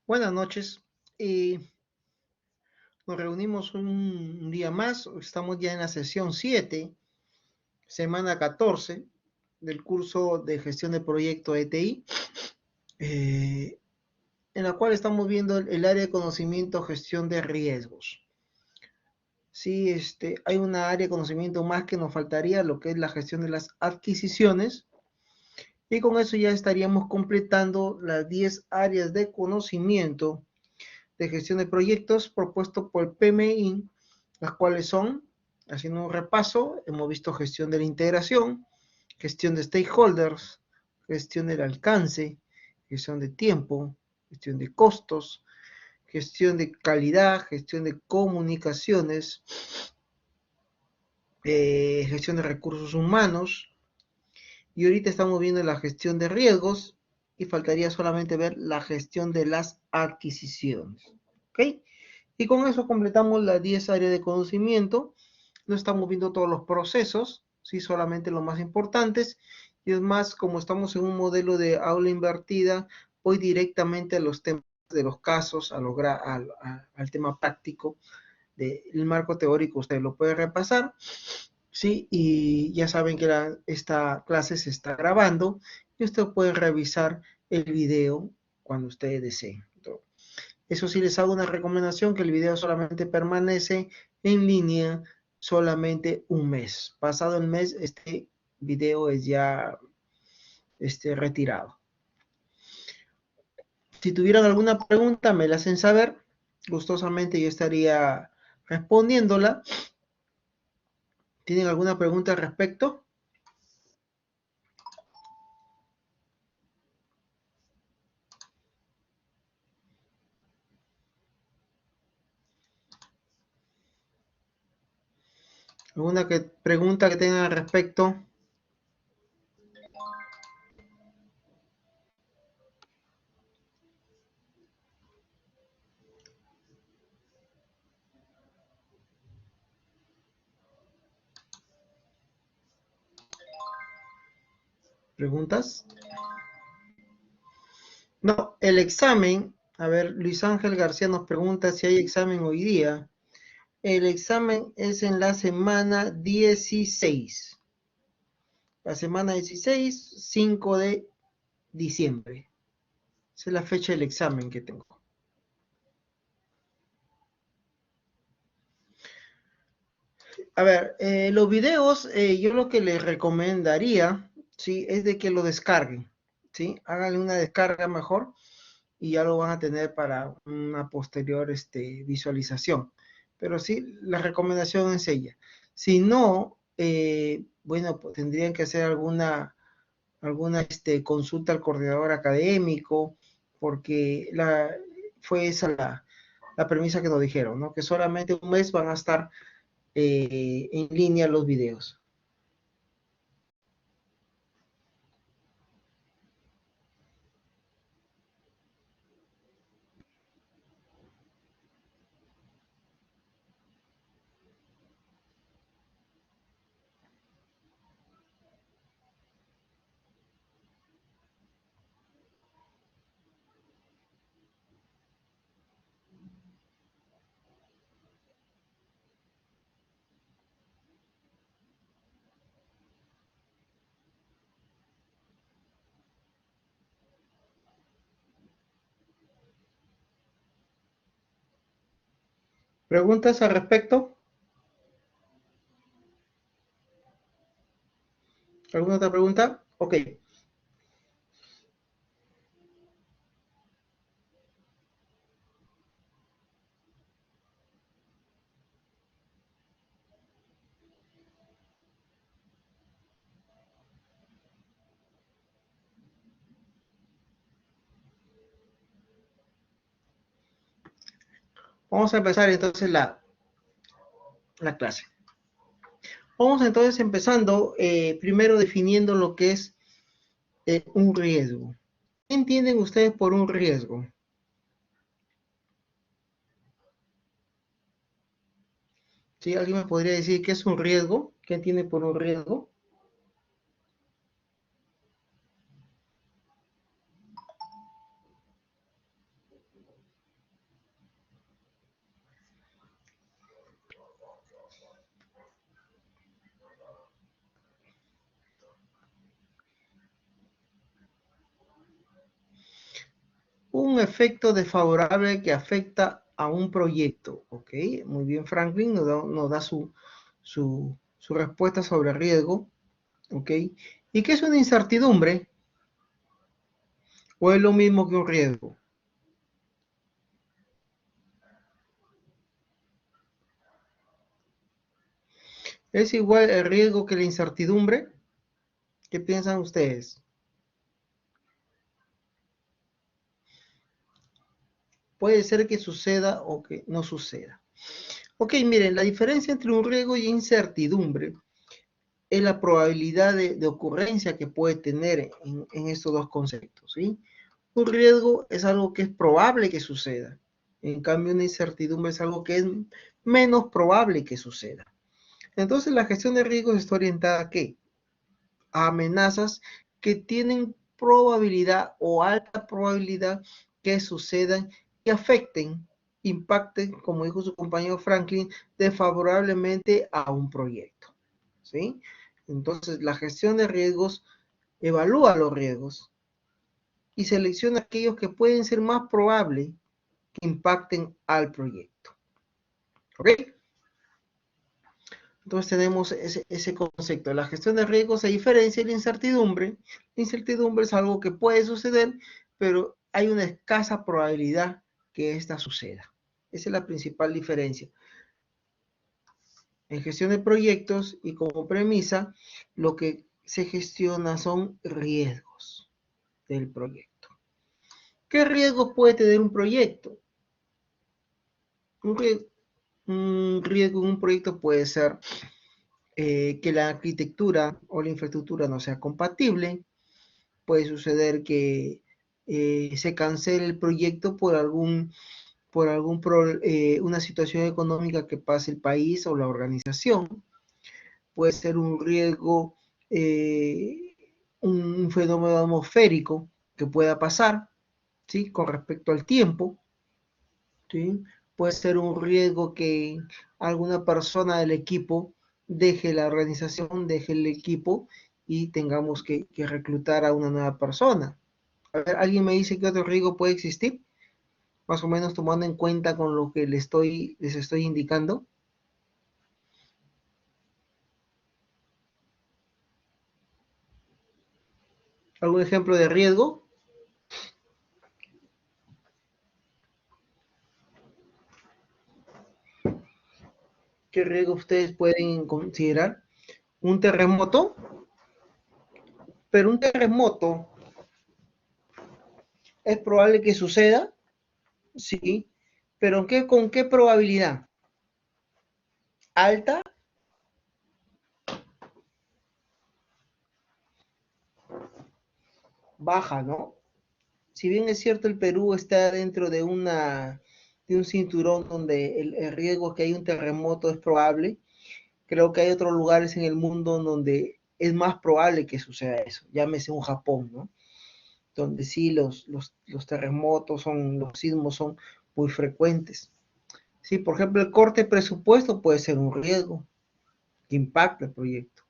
Buenas noches. Nos reunimos un día más. Estamos ya en la sesión 7, semana 14 del curso de gestión de proyecto ETI, eh, en la cual estamos viendo el área de conocimiento gestión de riesgos. Sí, hay una área de conocimiento más que nos faltaría, lo que es la gestión de las adquisiciones. Y con eso ya estaríamos completando las 10 áreas de conocimiento de gestión de proyectos propuesto por el PMI, las cuales son, haciendo un repaso, hemos visto gestión de la integración, gestión de stakeholders, gestión del alcance, gestión de tiempo, gestión de costos, gestión de calidad, gestión de comunicaciones, gestión de recursos humanos, y ahorita estamos viendo la gestión de riesgos y faltaría solamente ver la gestión de las adquisiciones. ¿Ok? Y con eso completamos las 10 áreas de conocimiento. No estamos viendo todos los procesos, ¿sí? Solamente los más importantes. Y es más, como estamos en un modelo de aula invertida, voy directamente a los temas de los casos, al tema práctico del marco teórico. Usted lo puede repasar, ¿sí? Y ya saben que esta clase se está grabando y usted puede revisar el video cuando usted desee. Eso sí, les hago una recomendación, que el video solamente permanece en línea solamente un mes. Pasado el mes, este video es ya retirado. Si tuvieran alguna pregunta, me la hacen saber. Gustosamente yo estaría respondiéndola. ¿Tienen alguna pregunta al respecto? ¿Alguna pregunta que tengan al respecto? ¿Preguntas? No, el examen. A ver, Luis Ángel García nos pregunta si hay examen hoy día. El examen es en la semana 16. La semana 16, 5 de diciembre. Esa es la fecha del examen que tengo. A ver, los videos, yo lo que les recomendaría, ¿sí? Es de que lo descarguen, ¿sí? Háganle una descarga mejor y ya lo van a tener para una posterior visualización. Pero sí, la recomendación es ella. Si no, bueno, pues tendrían que hacer alguna consulta al coordinador académico, porque fue esa la premisa que nos dijeron, ¿no? Que solamente un mes van a estar en línea los videos. ¿Preguntas al respecto? ¿Alguna otra pregunta? Ok. Vamos a empezar entonces la clase. Vamos entonces empezando, primero definiendo lo que es un riesgo. ¿Qué entienden ustedes por un riesgo? ¿Sí? ¿Alguien me podría decir qué es un riesgo? ¿Qué entiende por un riesgo? un efecto desfavorable que afecta a un proyecto. Ok, muy bien, Franklin nos da su respuesta sobre riesgo. Ok, ¿y qué es una incertidumbre? ¿O es lo mismo que un riesgo? ¿Es igual el riesgo que la incertidumbre? ¿Qué piensan ustedes? Puede ser que suceda o que no suceda. Ok, miren, la diferencia entre un riesgo y incertidumbre es la probabilidad de ocurrencia que puede tener en estos dos conceptos, ¿sí? Un riesgo es algo que es probable que suceda. En cambio, una incertidumbre es algo que es menos probable que suceda. Entonces, la gestión de riesgos está orientada ¿a qué? A amenazas que tienen probabilidad o alta probabilidad que sucedan y afecten, impacten, como dijo su compañero Franklin, desfavorablemente a un proyecto. ¿Sí? Entonces, la gestión de riesgos evalúa los riesgos y selecciona aquellos que pueden ser más probables que impacten al proyecto. ¿Ok? Entonces tenemos ese concepto. La gestión de riesgos se diferencia de la incertidumbre. La incertidumbre es algo que puede suceder, pero hay una escasa probabilidad que ésta suceda. Esa es la principal diferencia. En gestión de proyectos y como premisa, lo que se gestiona son riesgos del proyecto. ¿Qué riesgos puede tener un proyecto? Un riesgo en un proyecto puede ser que la arquitectura o la infraestructura no sea compatible. Puede suceder que se cancele el proyecto una situación económica que pase el país o la organización. Puede ser un riesgo, un fenómeno atmosférico que pueda pasar, ¿sí? Con respecto al tiempo, ¿sí? Puede ser un riesgo que alguna persona del equipo deje la organización, deje el equipo y tengamos que reclutar a una nueva persona. A ver, ¿alguien me dice qué otro riesgo puede existir? Más o menos tomando en cuenta con lo que les estoy indicando. ¿Algún ejemplo de riesgo? ¿Qué riesgo ustedes pueden considerar? ¿Un terremoto? Pero un terremoto es probable que suceda, sí, pero ¿con qué probabilidad? ¿Alta? Baja, ¿no? Si bien es cierto, el Perú está dentro de de un cinturón donde el riesgo que hay un terremoto es probable, creo que hay otros lugares en el mundo donde es más probable que suceda eso, llámese un Japón, ¿no? Donde sí los terremotos los sismos son muy frecuentes. Sí, por ejemplo, el corte de presupuesto puede ser un riesgo que impacta el proyecto.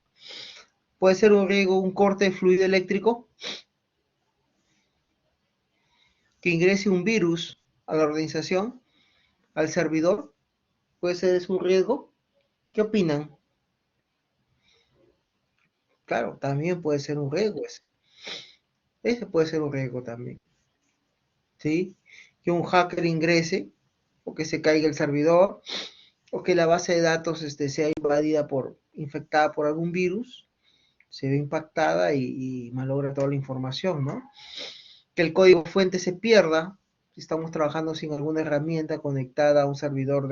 Puede ser un riesgo, un corte de fluido eléctrico, que ingrese un virus a la organización, al servidor, puede ser es un riesgo. ¿Qué opinan? Claro, también puede ser un riesgo ese. Ese puede ser un riesgo también, ¿sí? Que un hacker ingrese o que se caiga el servidor o que la base de datos sea invadida infectada por algún virus, se ve impactada y malogra toda la información, ¿no? Que el código fuente se pierda si estamos trabajando sin alguna herramienta conectada a un servidor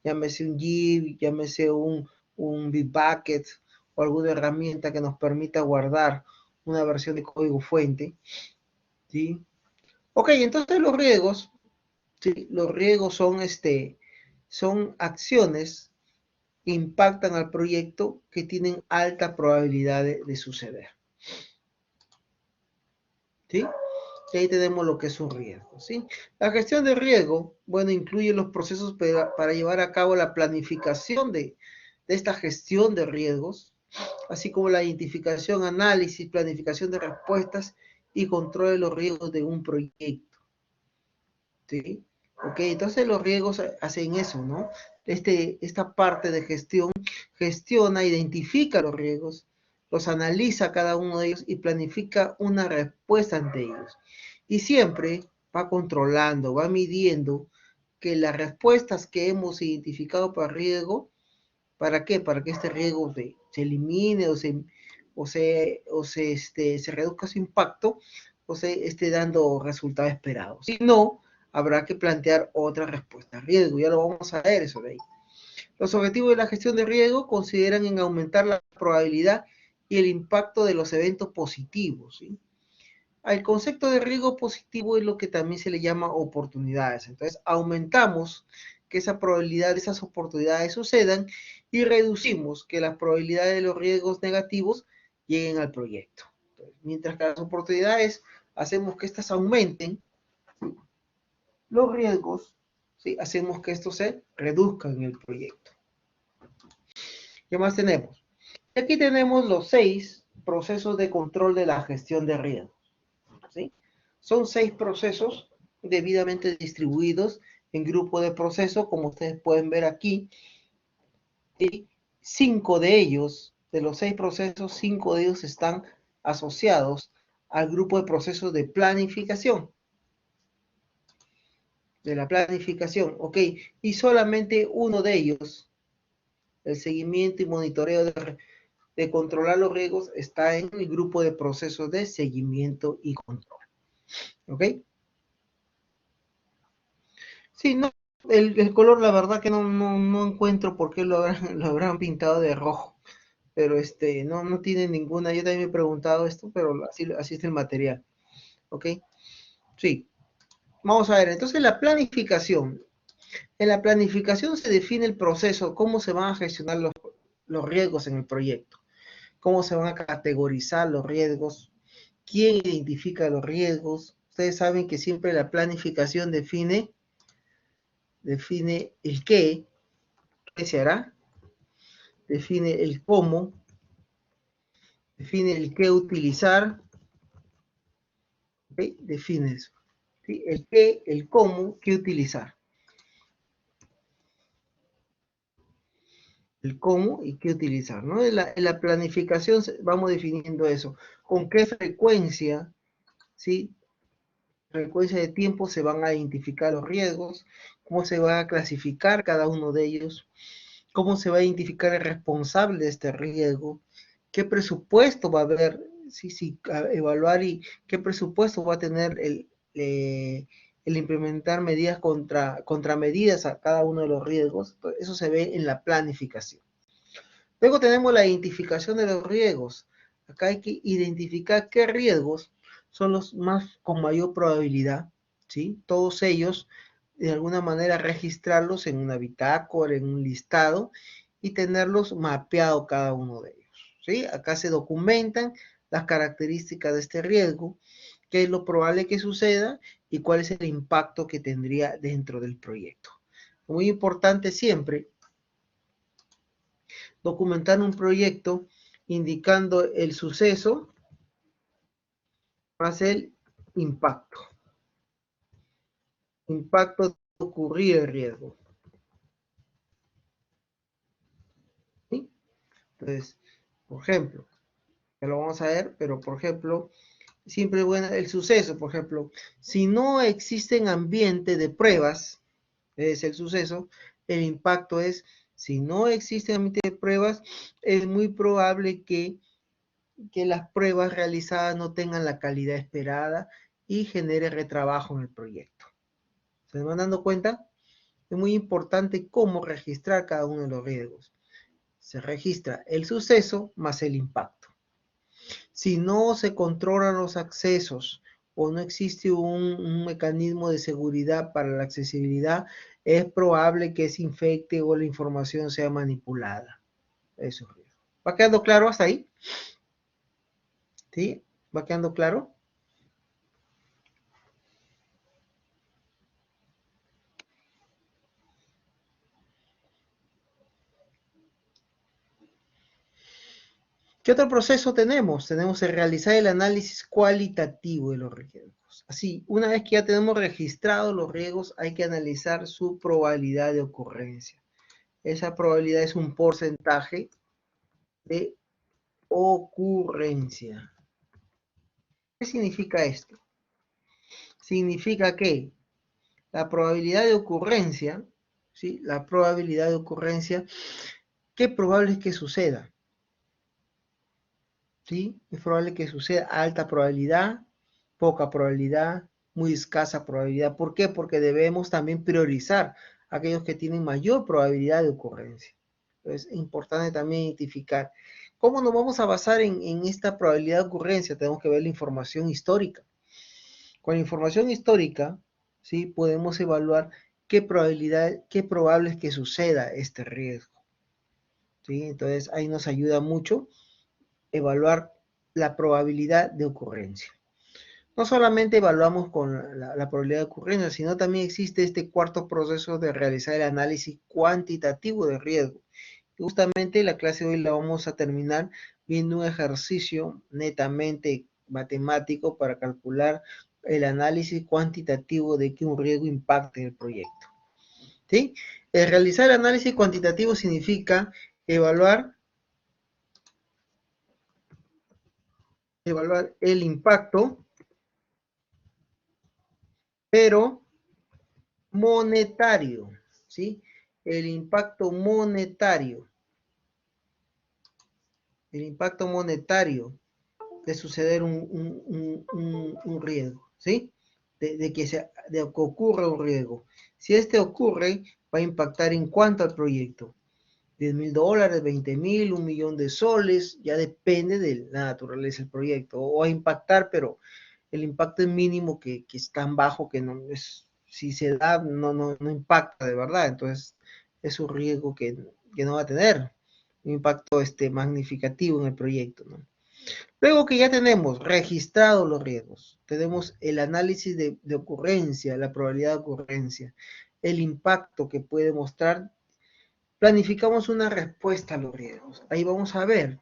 llámese un Git, llámese un Bitbucket o alguna herramienta que nos permita guardar una versión de código fuente, ¿sí? Ok, entonces ¿sí? Los riesgos son acciones que impactan al proyecto que tienen alta probabilidad de suceder, ¿sí? Y ahí tenemos lo que es un riesgo, ¿sí? La gestión de riesgo, bueno, incluye los procesos para llevar a cabo la planificación de esta gestión de riesgos, así como la identificación, análisis, planificación de respuestas y control de los riesgos de un proyecto. ¿sí? Ok, entonces los riesgos hacen eso, ¿no? Esta parte de gestión gestiona, identifica los riesgos, los analiza cada uno de ellos y planifica una respuesta ante ellos. Y siempre va controlando, va midiendo que las respuestas que hemos identificado para riesgo, ¿para qué? Para que este riesgo se elimine se reduzca su impacto o se esté dando resultados esperados. Si no, habrá que plantear otra respuesta a riesgo. Ya lo vamos a ver eso de ahí. Los objetivos de la gestión de riesgo consideran en aumentar la probabilidad y el impacto de los eventos positivos, ¿sí? Al concepto de riesgo positivo es lo que también se le llama oportunidades. Entonces, aumentamos que esa probabilidad de esas oportunidades sucedan y reducimos que las probabilidades de los riesgos negativos lleguen al proyecto. Entonces, mientras que las oportunidades hacemos que estas aumenten, los riesgos, ¿sí? Hacemos que estos se reduzcan en el proyecto. ¿Qué más tenemos? Aquí tenemos los 6 procesos de control de la gestión de riesgos, ¿sí? Son 6 procesos debidamente distribuidos en grupo de procesos, como ustedes pueden ver aquí. Y 5 de ellos, de los 6 procesos, 5 de ellos están asociados al grupo de procesos de planificación. De la planificación, ok. Y solamente uno de ellos, el seguimiento y monitoreo de controlar los riesgos, está en el grupo de procesos de seguimiento y control. ¿Ok? Sí, no, el color la verdad que no encuentro por qué lo habrán pintado de rojo, pero no tiene ninguna, yo también me he preguntado esto, pero así es el material. ¿Ok? Sí. Vamos a ver, entonces la planificación. En la planificación se define el proceso, cómo se van a gestionar los riesgos en el proyecto, cómo se van a categorizar los riesgos, quién identifica los riesgos. Ustedes saben que siempre la planificación define el qué se hará, define el cómo, define el qué utilizar, ¿okay? Define eso, ¿sí? El qué, el cómo, qué utilizar. El cómo y qué utilizar, ¿no? En la planificación vamos definiendo eso, con qué frecuencia, ¿sí? Frecuencia de tiempo se van a identificar los riesgos, cómo se va a clasificar cada uno de ellos, cómo se va a identificar el responsable de este riesgo, qué presupuesto va a haber, sí, evaluar y qué presupuesto va a tener el implementar medidas contramedidas a cada uno de los riesgos. Eso se ve en la planificación. Luego tenemos la identificación de los riesgos. Acá hay que identificar qué riesgos son los más con mayor probabilidad, ¿sí? Todos ellos, de alguna manera, registrarlos en una bitácora, en un listado, y tenerlos mapeado cada uno de ellos, ¿sí? Acá se documentan las características de este riesgo, qué es lo probable que suceda y cuál es el impacto que tendría dentro del proyecto. Muy importante siempre documentar un proyecto indicando el suceso más el impacto. Impacto de ocurrir el riesgo. ¿Sí? Entonces, por ejemplo, ya lo vamos a ver, pero por ejemplo, siempre bueno el suceso, por ejemplo, si no existen ambiente de pruebas, es el suceso, el impacto es, si no existe ambiente de pruebas, es muy probable que las pruebas realizadas no tengan la calidad esperada y genere retrabajo en el proyecto. ¿Se van dando cuenta? Es muy importante cómo registrar cada uno de los riesgos. Se registra el suceso más el impacto. Si no se controlan los accesos o no existe un mecanismo de seguridad para la accesibilidad, es probable que se infecte o la información sea manipulada. Eso es. ¿Va quedando claro hasta ahí? ¿Sí? ¿Va quedando claro? ¿Qué otro proceso tenemos? Tenemos el realizar el análisis cualitativo de los riesgos. Así, una vez que ya tenemos registrados los riesgos, hay que analizar su probabilidad de ocurrencia. Esa probabilidad es un porcentaje de ocurrencia. ¿Qué significa esto? Significa que la probabilidad de ocurrencia, ¿sí? La probabilidad de ocurrencia, ¿qué probable es que suceda? ¿Sí? Es probable que suceda alta probabilidad, poca probabilidad, muy escasa probabilidad. ¿Por qué? Porque debemos también priorizar aquellos que tienen mayor probabilidad de ocurrencia. Entonces, es importante también identificar. ¿Cómo nos vamos a basar en esta probabilidad de ocurrencia? Tenemos que ver la información histórica. Con la información histórica, ¿sí? Podemos evaluar qué probabilidad, qué probable es que suceda este riesgo. ¿Sí? Entonces, ahí nos ayuda mucho evaluar la probabilidad de ocurrencia. No solamente evaluamos con la probabilidad de ocurrencia, sino también existe este cuarto proceso de realizar el análisis cuantitativo de riesgo. Y justamente la clase de hoy la vamos a terminar viendo un ejercicio netamente matemático para calcular el análisis cuantitativo de que un riesgo impacte en el proyecto. ¿Sí? El realizar el análisis cuantitativo significa evaluar el impacto, pero monetario, ¿sí? El impacto monetario de suceder un riesgo, ¿sí? De que ocurra un riesgo. Si este ocurre, va a impactar en cuanto al proyecto. $10,000, 20,000, 1,000,000 de soles, ya depende de la naturaleza del proyecto. O va a impactar, pero el impacto es mínimo, que es tan bajo que no es, si se da, no impacta de verdad. Entonces, es un riesgo que no va a tener un impacto magnificativo en el proyecto, ¿no? Luego que ya tenemos registrados los riesgos, tenemos el análisis de ocurrencia, la probabilidad de ocurrencia, el impacto que puede mostrar, planificamos una respuesta a los riesgos. Ahí vamos a ver,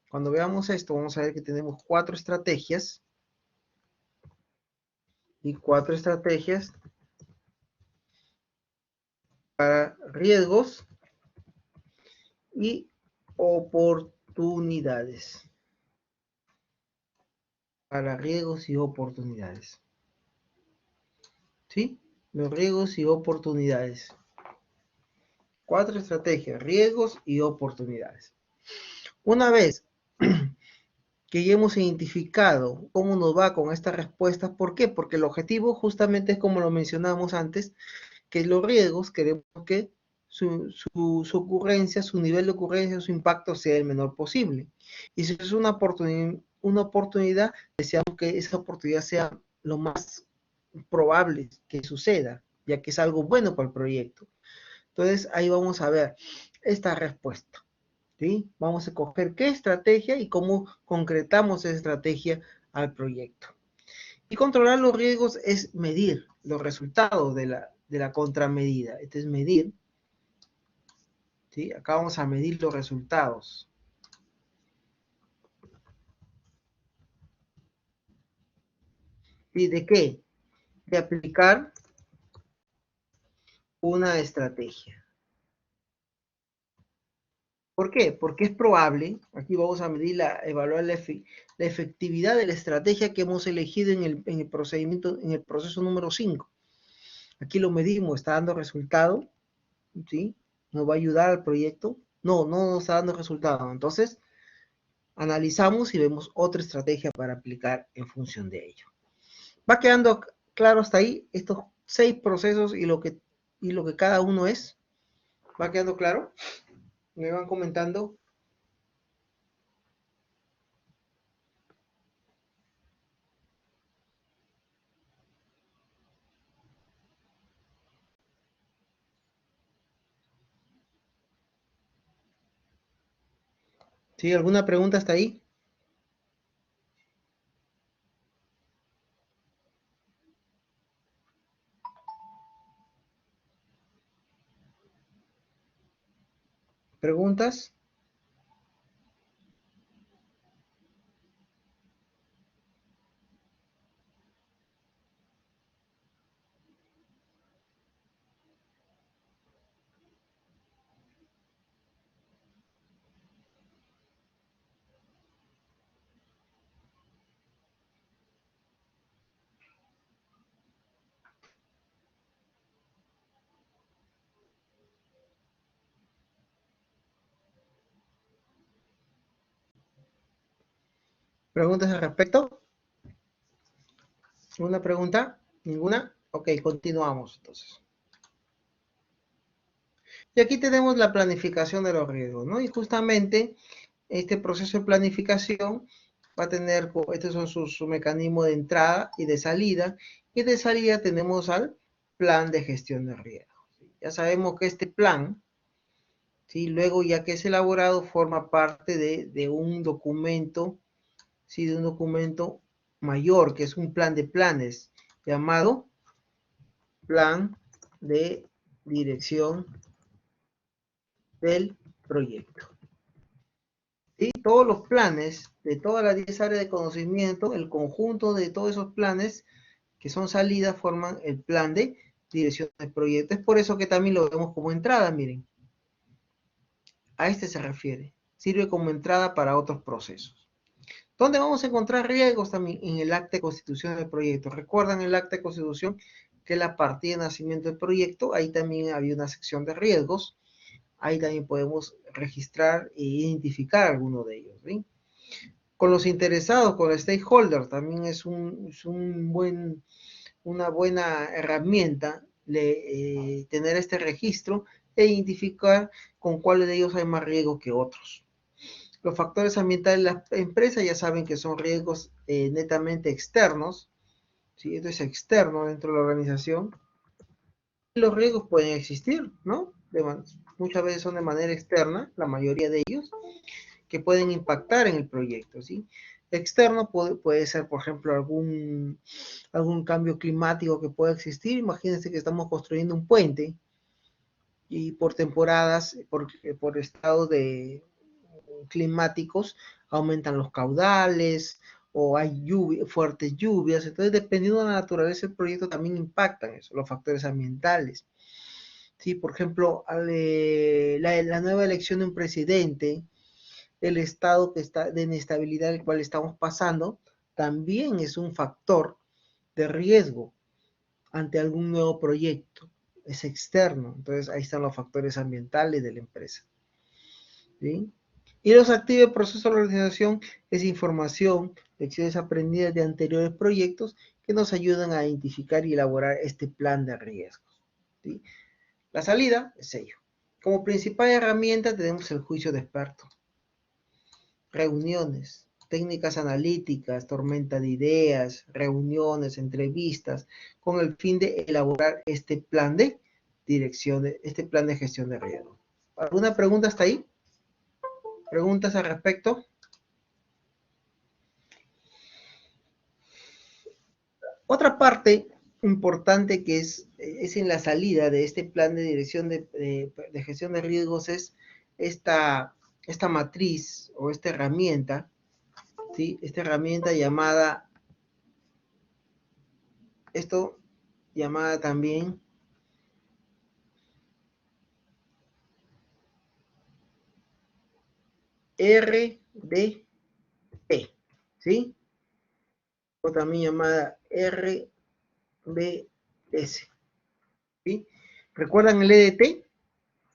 cuando veamos esto, vamos a ver que tenemos cuatro estrategias para riesgos y oportunidades. Para riesgos y oportunidades. ¿Sí? Los riesgos y oportunidades. Cuatro estrategias, riesgos y oportunidades. Una vez que ya hemos identificado cómo nos va con estas respuestas, ¿por qué? Porque el objetivo justamente es como lo mencionamos antes, que los riesgos queremos que su ocurrencia, su nivel de ocurrencia, su impacto sea el menor posible. Y si es una oportunidad, deseamos que esa oportunidad sea lo más probable que suceda, ya que es algo bueno para el proyecto. Entonces ahí vamos a ver esta respuesta. ¿Sí? Vamos a coger qué estrategia y cómo concretamos esa estrategia al proyecto. Y controlar los riesgos es medir los resultados de la contramedida. Este es medir, ¿sí? Acá vamos a medir los resultados. ¿Y de qué? De aplicar una estrategia. ¿Por qué? Porque es probable, aquí vamos a medir, evaluar la efectividad de la estrategia que hemos elegido en el procedimiento, en el proceso número 5. Aquí lo medimos, está dando resultado, ¿sí? ¿Nos va a ayudar al proyecto? No, no nos está dando resultado. Entonces, analizamos y vemos otra estrategia para aplicar en función de ello. ¿Va quedando claro hasta ahí estos 6 procesos y lo que cada uno es? ¿Va quedando claro? ¿Me van comentando? ¿Sí? ¿Alguna pregunta hasta ahí? ¿Preguntas? ¿Preguntas al respecto? ¿Una pregunta? ¿Ninguna? Ok, continuamos entonces. Y aquí tenemos la planificación de los riesgos, ¿no? Y justamente este proceso de planificación va a tener, estos son sus mecanismos de entrada y de salida. Y de salida tenemos al plan de gestión de riesgos. Ya sabemos que este plan, ¿sí? Luego ya que es elaborado, forma parte de un documento, ¿sí? De un documento mayor, que es un plan de planes, llamado plan de dirección del proyecto. ¿Sí? Todos los planes de todas las 10 áreas de conocimiento, el conjunto de todos esos planes que son salidas forman el plan de dirección del proyecto. Es por eso que también lo vemos como entrada, miren. A este se refiere. Sirve como entrada para otros procesos. ¿Dónde vamos a encontrar riesgos también? En el acta de constitución del proyecto. ¿Recuerdan el acta de constitución que es la partida de nacimiento del proyecto? Ahí también había una sección de riesgos. Ahí también podemos registrar e identificar alguno de ellos, ¿sí? Con los interesados, con los stakeholders, también es una buena herramienta tener este registro e identificar con cuáles de ellos hay más riesgo que otros. Los factores ambientales de la empresa ya saben que son riesgos netamente externos, ¿sí? Esto es externo dentro de la organización. Los riesgos pueden existir, ¿no? Muchas veces son de manera externa, la mayoría de ellos, que pueden impactar en el proyecto, ¿sí? Externo puede ser, por ejemplo, algún cambio climático que pueda existir. Imagínense que estamos construyendo un puente y por temporadas, por estados climáticos, aumentan los caudales o hay fuertes lluvias. Entonces, dependiendo de la naturaleza del proyecto, también impactan eso, los factores ambientales. Sí, por ejemplo, la nueva elección de un presidente, el estado que está de inestabilidad el cual estamos pasando, también es un factor de riesgo ante algún nuevo proyecto. Es externo. Entonces ahí están los factores ambientales de la empresa. ¿Sí? Y los activos procesos de la organización es información, lecciones aprendidas de anteriores proyectos que nos ayudan a identificar y elaborar este plan de riesgos. ¿Sí? La salida es ello. Como principal herramienta tenemos el juicio de expertos. Reuniones, técnicas analíticas, tormenta de ideas, reuniones, entrevistas, con el fin de elaborar este plan de dirección, este plan de gestión de riesgo. ¿Alguna pregunta hasta ahí? ¿Preguntas al respecto? Otra parte importante que es en la salida de este plan de dirección de gestión de riesgos es esta matriz o esta herramienta, ¿sí? Esta herramienta llamada también RDP, ¿sí? O también llamada RBS, ¿sí? ¿Recuerdan el EDT?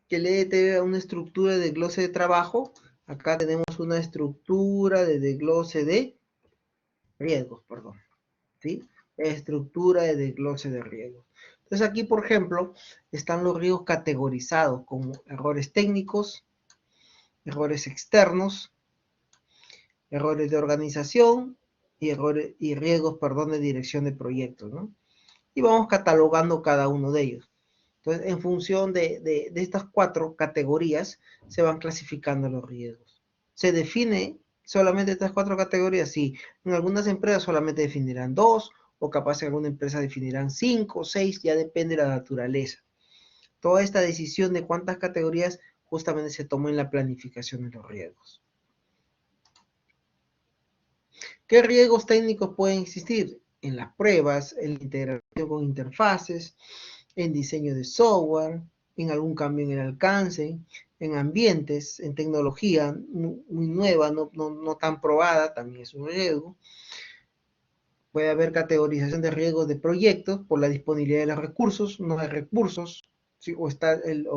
Que el EDT era una estructura de desglose de trabajo. Acá tenemos una estructura de desglose de riesgos, perdón, ¿sí? Estructura de desglose de riesgos. Entonces aquí, por ejemplo, están los riesgos categorizados como errores técnicos, errores externos, errores de organización y riesgos, perdón, de dirección de proyectos, ¿no? Y vamos catalogando cada uno de ellos. Entonces, en función de estas 4 categorías, se van clasificando los riesgos. ¿Se define solamente estas 4 categorías? Sí. En algunas empresas solamente definirán 2, o capaz en alguna empresa definirán 5 o 6, ya depende de la naturaleza. Toda esta decisión de cuántas categorías justamente se toma en la planificación de los riesgos. ¿Qué riesgos técnicos pueden existir? En las pruebas, en la integración con interfaces, en diseño de software, en algún cambio en el alcance, en ambientes, en tecnología muy nueva, no tan probada, también es un riesgo. Puede haber categorización de riesgos de proyectos por la disponibilidad de los recursos, no hay recursos, ¿sí? o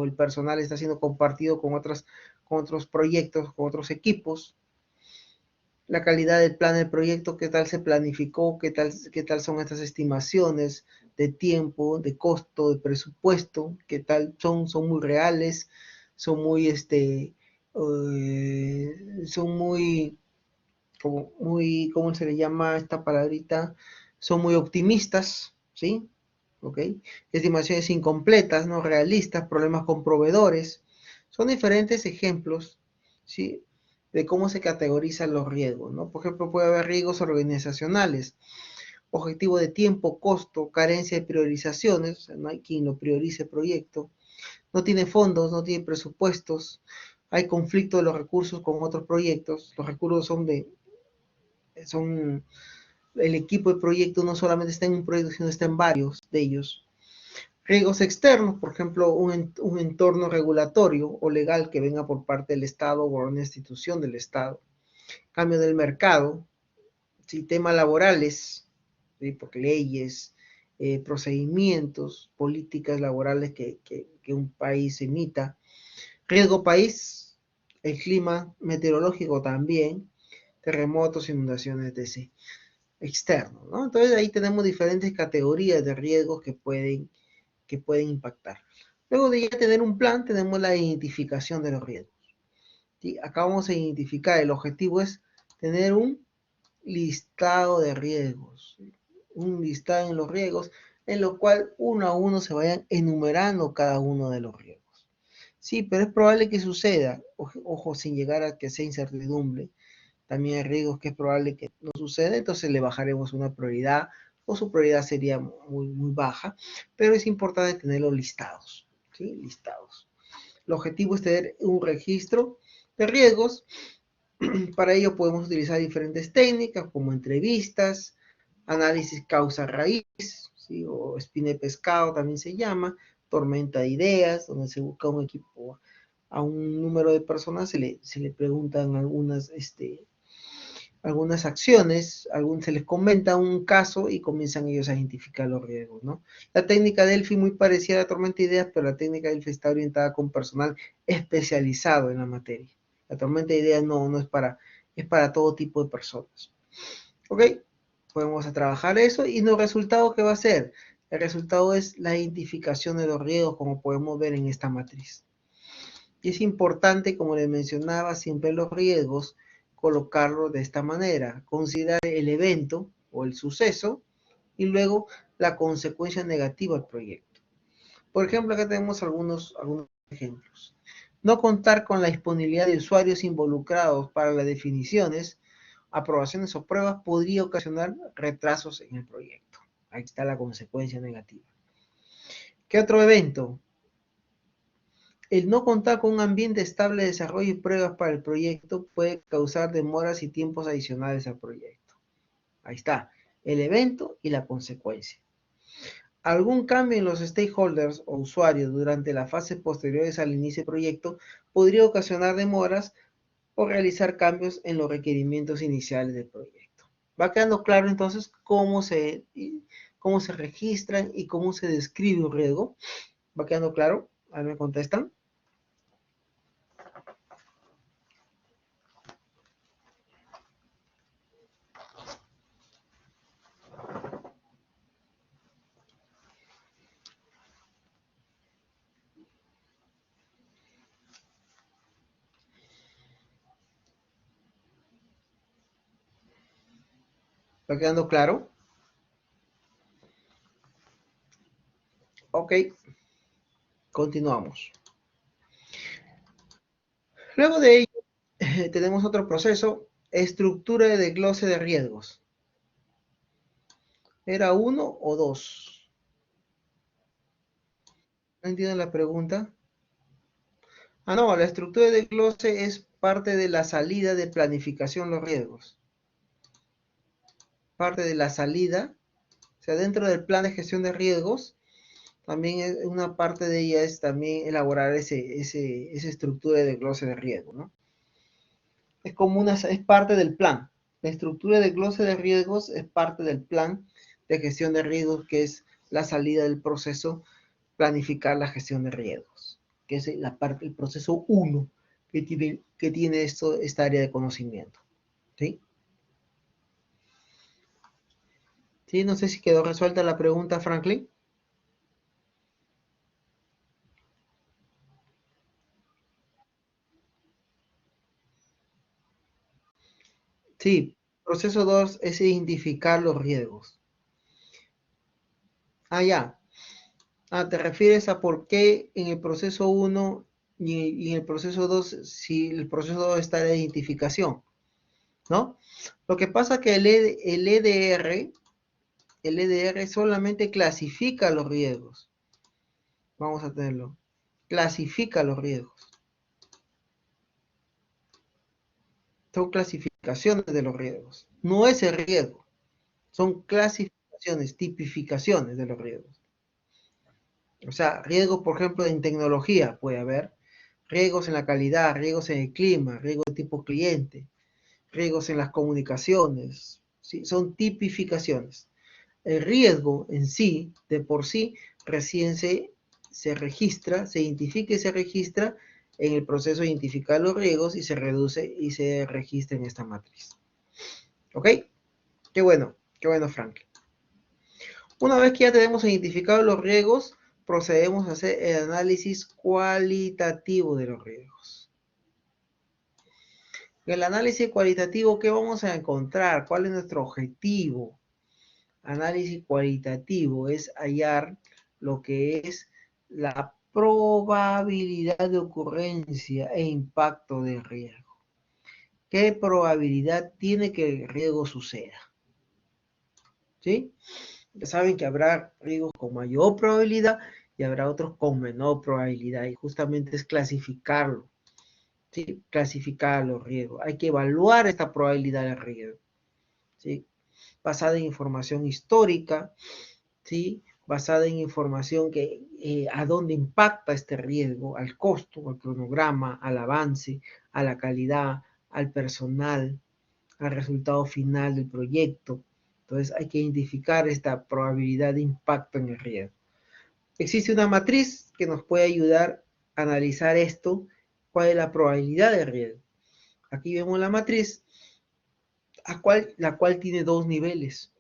el personal está siendo compartido con otros proyectos, con otros equipos. La calidad del plan del proyecto, qué tal se planificó, qué tal son estas estimaciones de tiempo, de costo, de presupuesto, qué tal son muy reales, son muy, son muy, ¿cómo se le llama esta palabrita? Son muy optimistas, ¿sí? ¿Ok? Estimaciones incompletas, no realistas, problemas con proveedores. Son diferentes ejemplos, ¿sí? De cómo se categorizan los riesgos, ¿no? Por ejemplo, puede haber riesgos organizacionales, objetivo de tiempo, costo, carencia de priorizaciones, o sea, no hay quien lo priorice el proyecto, no tiene fondos, no tiene presupuestos, hay conflicto de los recursos con otros proyectos, los recursos son el equipo de proyecto no solamente está en un proyecto, sino está en varios de ellos. Riesgos externos, por ejemplo, un entorno regulatorio o legal que venga por parte del Estado o una institución del Estado. Cambio del mercado, ¿sí? Temas laborales, ¿sí? Porque leyes, procedimientos, políticas laborales que un país emita. Riesgo país, el clima meteorológico también, terremotos, inundaciones, etc. Externo, ¿no? Entonces ahí tenemos diferentes categorías de riesgos que pueden impactar. Luego de ya tener un plan, tenemos la identificación de los riesgos. ¿Sí? Acá vamos a identificar, el objetivo es tener un listado de riesgos, ¿sí? Un listado en los riesgos, en lo cual uno a uno se vayan enumerando cada uno de los riesgos. Sí, pero es probable que suceda, ojo, sin llegar a que sea incertidumbre. También hay riesgos que es probable que no suceda, entonces le bajaremos una prioridad o su prioridad sería muy, muy baja, pero es importante tenerlos listados, ¿sí? Listados. El objetivo es tener un registro de riesgos. Para ello podemos utilizar diferentes técnicas como entrevistas, análisis causa-raíz, ¿sí? O espina de pescado también se llama, tormenta de ideas, donde se busca un equipo, a un número de personas se le preguntan algunas acciones, se les comenta un caso y comienzan ellos a identificar los riesgos, ¿no? La técnica Delphi muy parecida a la tormenta de ideas, pero la técnica Delphi está orientada con personal especializado en la materia. La tormenta de ideas no es para todo tipo de personas. ¿Ok? Podemos a trabajar eso y el resultado ¿qué va a ser? El resultado es la identificación de los riesgos, como podemos ver en esta matriz. Y es importante, como les mencionaba, siempre los riesgos, colocarlo de esta manera. Considerar el evento o el suceso y luego la consecuencia negativa al proyecto. Por ejemplo, acá tenemos algunos ejemplos. No contar con la disponibilidad de usuarios involucrados para las definiciones, aprobaciones o pruebas podría ocasionar retrasos en el proyecto. Ahí está la consecuencia negativa. ¿Qué otro evento? El no contar con un ambiente estable de desarrollo y pruebas para el proyecto puede causar demoras y tiempos adicionales al proyecto. Ahí está, el evento y la consecuencia. Algún cambio en los stakeholders o usuarios durante las fases posteriores al inicio del proyecto podría ocasionar demoras o realizar cambios en los requerimientos iniciales del proyecto. Va quedando claro entonces cómo se registran y cómo se describe un riesgo. ¿Va quedando claro? A ver, me contestan. ¿Va quedando claro? Ok, continuamos. Luego de ello, tenemos otro proceso, estructura de desglose de riesgos. ¿Era uno o dos? ¿No entienden la pregunta? Ah, no, la estructura de desglose es parte de la salida de planificación los riesgos. Parte de la salida, o sea, dentro del plan de gestión de riesgos, también es una parte de ella es también elaborar esa estructura de desglose de riesgo, ¿no? Es parte del plan. La estructura de desglose de riesgos es parte del plan de gestión de riesgos, que es la salida del proceso, planificar la gestión de riesgos, que es el proceso 1 que tiene esta área de conocimiento. ¿Sí? Sí, no sé si quedó resuelta la pregunta, Franklin. Sí, proceso 2 es identificar los riesgos. Ah, ya. Ah, te refieres a por qué en el proceso uno y en el proceso 2 si el proceso 2 está de identificación, ¿no? Lo que pasa es que el EDR solamente clasifica los riesgos. Vamos a tenerlo. Clasifica los riesgos. Son clasificaciones de los riesgos. No es el riesgo. Son clasificaciones, tipificaciones de los riesgos. O sea, riesgos, por ejemplo, en tecnología puede haber. Riesgos en la calidad, riesgos en el clima, riesgos de tipo cliente, riesgos en las comunicaciones. ¿Sí? Son tipificaciones. El riesgo en sí, de por sí, recién se registra, se identifica y se registra en el proceso de identificar los riesgos y se reduce y se registra en esta matriz. ¿Ok? Qué bueno, Frank. Una vez que ya tenemos identificados los riesgos, procedemos a hacer el análisis cualitativo de los riesgos. En el análisis cualitativo, ¿qué vamos a encontrar? ¿Cuál es nuestro objetivo? Análisis cualitativo es hallar lo que es la probabilidad de ocurrencia e impacto del riesgo. ¿Qué probabilidad tiene que el riesgo suceda? ¿Sí? Ya saben que habrá riesgos con mayor probabilidad y habrá otros con menor probabilidad y justamente es clasificarlo, ¿sí? Clasificar los riesgos. Hay que evaluar esta probabilidad de riesgo, ¿sí? Basada en información histórica, ¿sí? Basada en información que a dónde impacta este riesgo, al costo, al cronograma, al avance, a la calidad, al personal, al resultado final del proyecto. Entonces hay que identificar esta probabilidad de impacto en el riesgo. Existe una matriz que nos puede ayudar a analizar esto, cuál es la probabilidad de riesgo. Aquí vemos la matriz, la cual tiene dos niveles.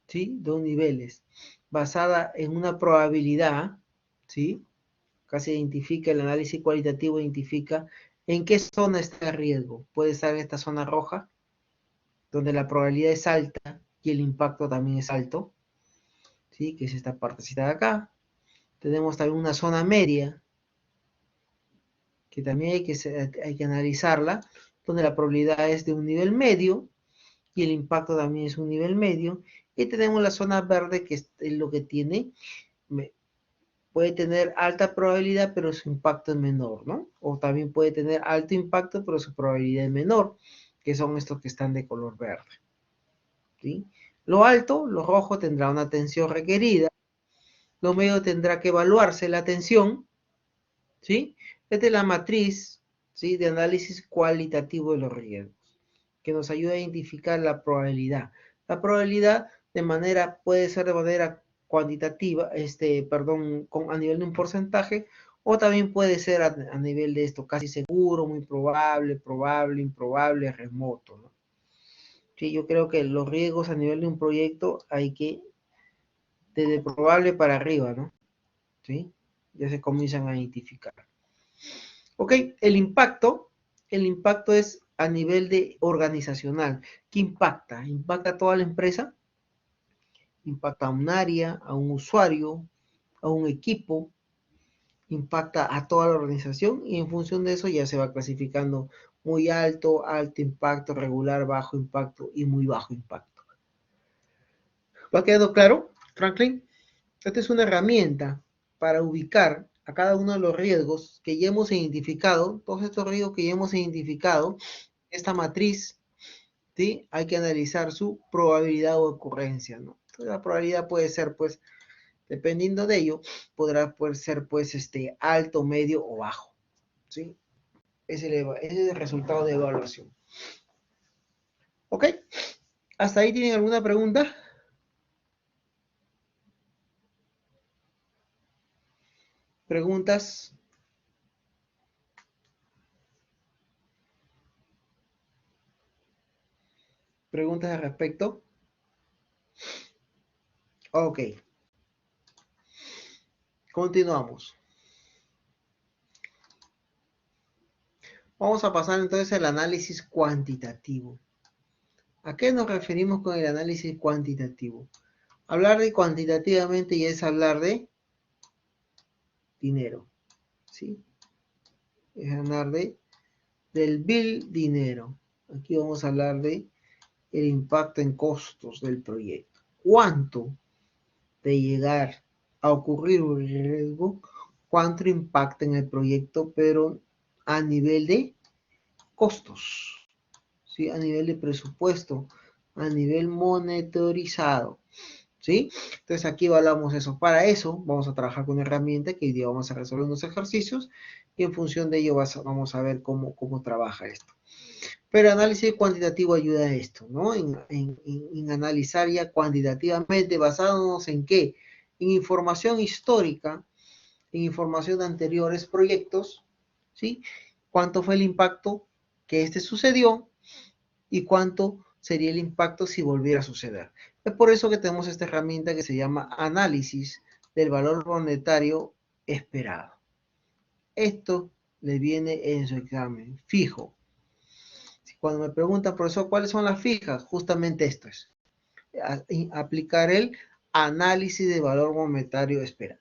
¿Sí? Dos niveles. Basada en una probabilidad, ¿sí? Acá se identifica, el análisis cualitativo identifica en qué zona está el riesgo. Puede estar en esta zona roja, donde la probabilidad es alta y el impacto también es alto, ¿sí? Que es esta partecita de acá. Tenemos también una zona media, que también hay que analizarla, donde la probabilidad es de un nivel medio y el impacto también es un nivel medio. Y tenemos la zona verde, que es lo que tiene, puede tener alta probabilidad, pero su impacto es menor, ¿no? O también puede tener alto impacto, pero su probabilidad es menor, que son estos que están de color verde, ¿sí? Lo alto, lo rojo, tendrá una atención requerida. Lo medio tendrá que evaluarse la atención, ¿sí? Esta es la matriz, ¿sí? De análisis cualitativo de los riesgos, que nos ayuda a identificar la probabilidad. La probabilidad puede ser de manera cuantitativa, perdón, a nivel de un porcentaje, o también puede ser a nivel de esto, casi seguro, muy probable, probable, improbable, remoto, ¿no? Sí, yo creo que los riesgos a nivel de un proyecto hay que, desde probable para arriba, ¿no? ¿Sí? Ya se comienzan a identificar. Ok, el impacto es a nivel de organizacional. ¿Qué impacta? ¿Impacta a toda la empresa? ¿Impacta a un área, a un usuario, a un equipo? ¿Impacta a toda la organización? Y en función de eso ya se va clasificando muy alto, alto impacto, regular, bajo impacto y muy bajo impacto. ¿Va quedando claro, Franklin? Esta es una herramienta para ubicar a cada uno de los riesgos que ya hemos identificado, todos estos riesgos que ya hemos identificado, esta matriz, ¿sí? Hay que analizar su probabilidad o ocurrencia, ¿no? Entonces, la probabilidad puede ser, pues, dependiendo de ello, poder ser, pues, alto, medio o bajo, ¿sí? Ese es el resultado de evaluación. ¿Ok? ¿Hasta ahí tienen alguna pregunta? ¿Preguntas? ¿Preguntas al respecto? Ok, continuamos. Vamos a pasar entonces al análisis cuantitativo. ¿A qué nos referimos con el análisis cuantitativo? Hablar de cuantitativamente ya es hablar de dinero, ¿sí? Es hablar del bill dinero. Aquí vamos a hablar de el impacto en costos del proyecto. ¿Cuánto de llegar a ocurrir un riesgo? ¿Cuánto impacta en el proyecto, pero a nivel de costos? ¿Sí? A nivel de presupuesto, a nivel monetarizado. ¿Sí? Entonces aquí evaluamos eso. Para eso vamos a trabajar con una herramienta que hoy día vamos a resolver unos ejercicios y en función de ello vamos a ver cómo trabaja esto. Pero análisis cuantitativo ayuda a esto, ¿no? En analizar ya cuantitativamente, basándonos en qué? En información histórica, en información de anteriores proyectos, ¿sí? ¿Cuánto fue el impacto que este sucedió y cuánto sería el impacto si volviera a suceder? Es por eso que tenemos esta herramienta que se llama análisis del valor monetario esperado. Esto le viene en su examen fijo. Cuando me preguntan, profesor, ¿cuáles son las fijas? Justamente esto es. Aplicar el análisis de valor monetario esperado.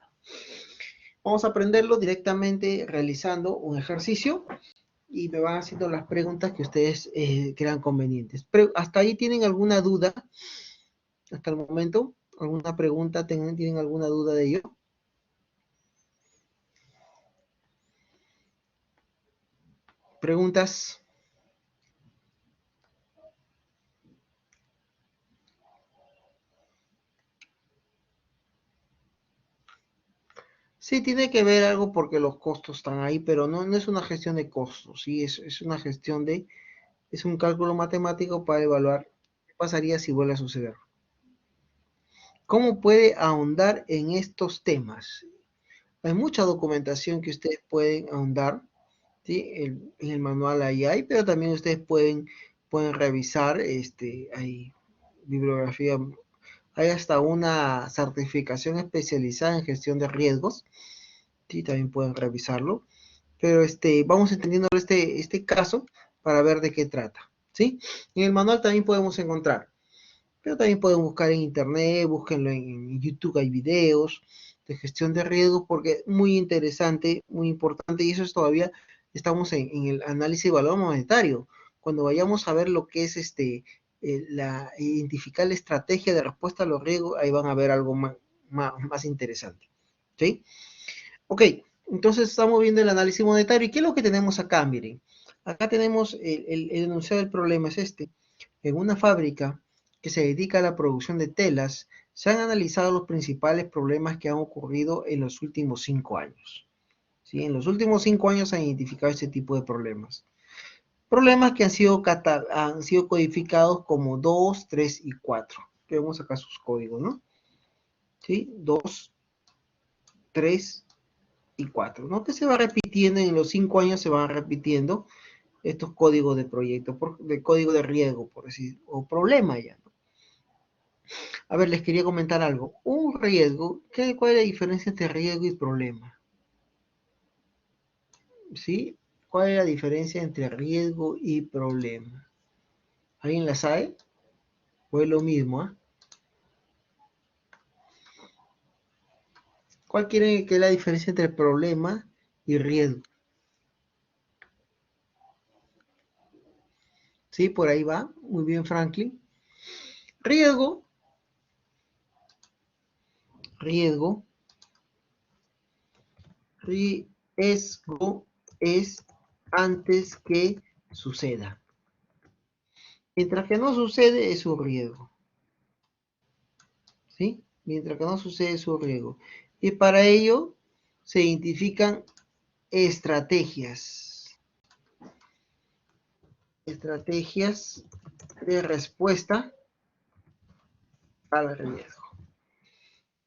Vamos a aprenderlo directamente realizando un ejercicio y me van haciendo las preguntas que ustedes crean convenientes. Pero ¿hasta ahí tienen alguna duda? ¿Hasta el momento? ¿Alguna pregunta? ¿Tienen alguna duda de ello? ¿Preguntas? Sí, tiene que ver algo porque los costos están ahí, pero no es una gestión de costos, ¿sí? Es una gestión de, es un cálculo matemático para evaluar qué pasaría si vuelve a suceder. ¿Cómo puede ahondar en estos temas? Hay mucha documentación que ustedes pueden ahondar, ¿sí? En el manual ahí hay, pero también ustedes pueden revisar, hay bibliografía, hay hasta una certificación especializada en gestión de riesgos, ¿sí? También pueden revisarlo, pero vamos entendiendo este caso para ver de qué trata, ¿sí? En el manual también podemos encontrar, pero también pueden buscar en internet, búsquenlo en YouTube, hay videos de gestión de riesgos porque es muy interesante, muy importante, y eso es todavía, estamos en el análisis de valor monetario. Cuando vayamos a ver lo que es identificar la estrategia de respuesta a los riesgos, ahí van a ver algo más interesante. ¿Sí? Ok, entonces estamos viendo el análisis monetario. ¿Y qué es lo que tenemos acá? Miren, acá tenemos el enunciado del problema, es este. En una fábrica que se dedica a la producción de telas, se han analizado los principales problemas que han ocurrido en los últimos 5 años. ¿Sí? En los últimos 5 años se han identificado este tipo de problemas. Problemas que han sido codificados como 2, 3 y 4. Vemos acá sus códigos, ¿no? ¿Sí? 2, 3 y 4, ¿no? Que se va repitiendo en los 5 años, se van repitiendo estos códigos de proyecto, de código de riesgo, por decir, o problema ya, ¿no? A ver, les quería comentar algo. Un riesgo, ¿cuál es la diferencia entre riesgo y problema? ¿Sí? ¿Cuál es la diferencia entre riesgo y problema? ¿Alguien la sabe? ¿O es lo mismo? ¿Eh? ¿Cuál quieren que es la diferencia entre problema y riesgo? ¿Sí? Por ahí va. Muy bien, Franklin. Riesgo. Riesgo. Riesgo es antes que suceda. Mientras que no sucede es un riesgo. ¿Sí? Mientras que no sucede es un riesgo. Y para ello se identifican estrategias. Estrategias de respuesta al riesgo.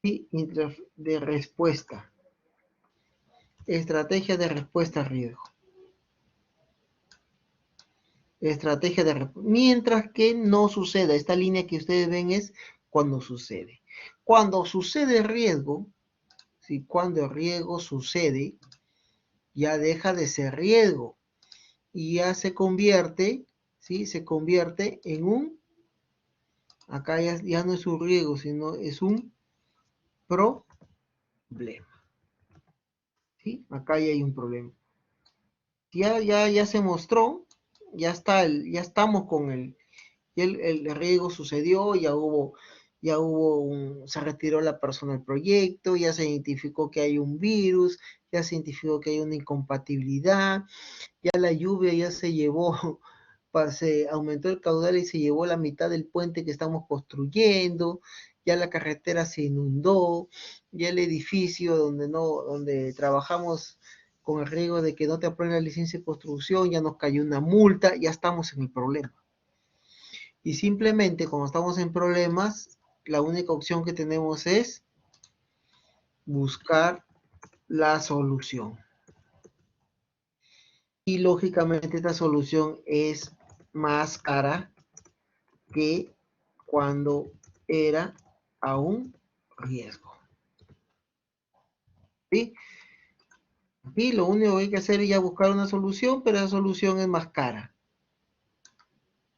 Y de respuesta. Estrategia de respuesta al riesgo. Estrategia de respuesta. Mientras que no suceda. Esta línea que ustedes ven es cuando sucede. Cuando sucede riesgo, ¿sí? Cuando el riesgo sucede, ya deja de ser riesgo y ya se convierte, ¿sí? Se convierte en un, acá ya no es un riesgo, sino es un problema, ¿sí? Acá ya hay un problema. Ya se mostró, ya estamos con el riesgo sucedió, se retiró la persona del proyecto, ya se identificó que hay un virus, ya se identificó que hay una incompatibilidad, ya la lluvia ya se llevó, se aumentó el caudal y se llevó la mitad del puente que estamos construyendo, ya la carretera se inundó, ya el edificio donde trabajamos con el riesgo de que no te aprueben la licencia de construcción, ya nos cayó una multa, ya estamos en el problema. Y simplemente cuando estamos en problemas, la única opción que tenemos es buscar la solución. Y lógicamente esta solución es más cara que cuando era a un riesgo. ¿Sí? Y lo único que hay que hacer es ya buscar una solución, pero esa solución es más cara.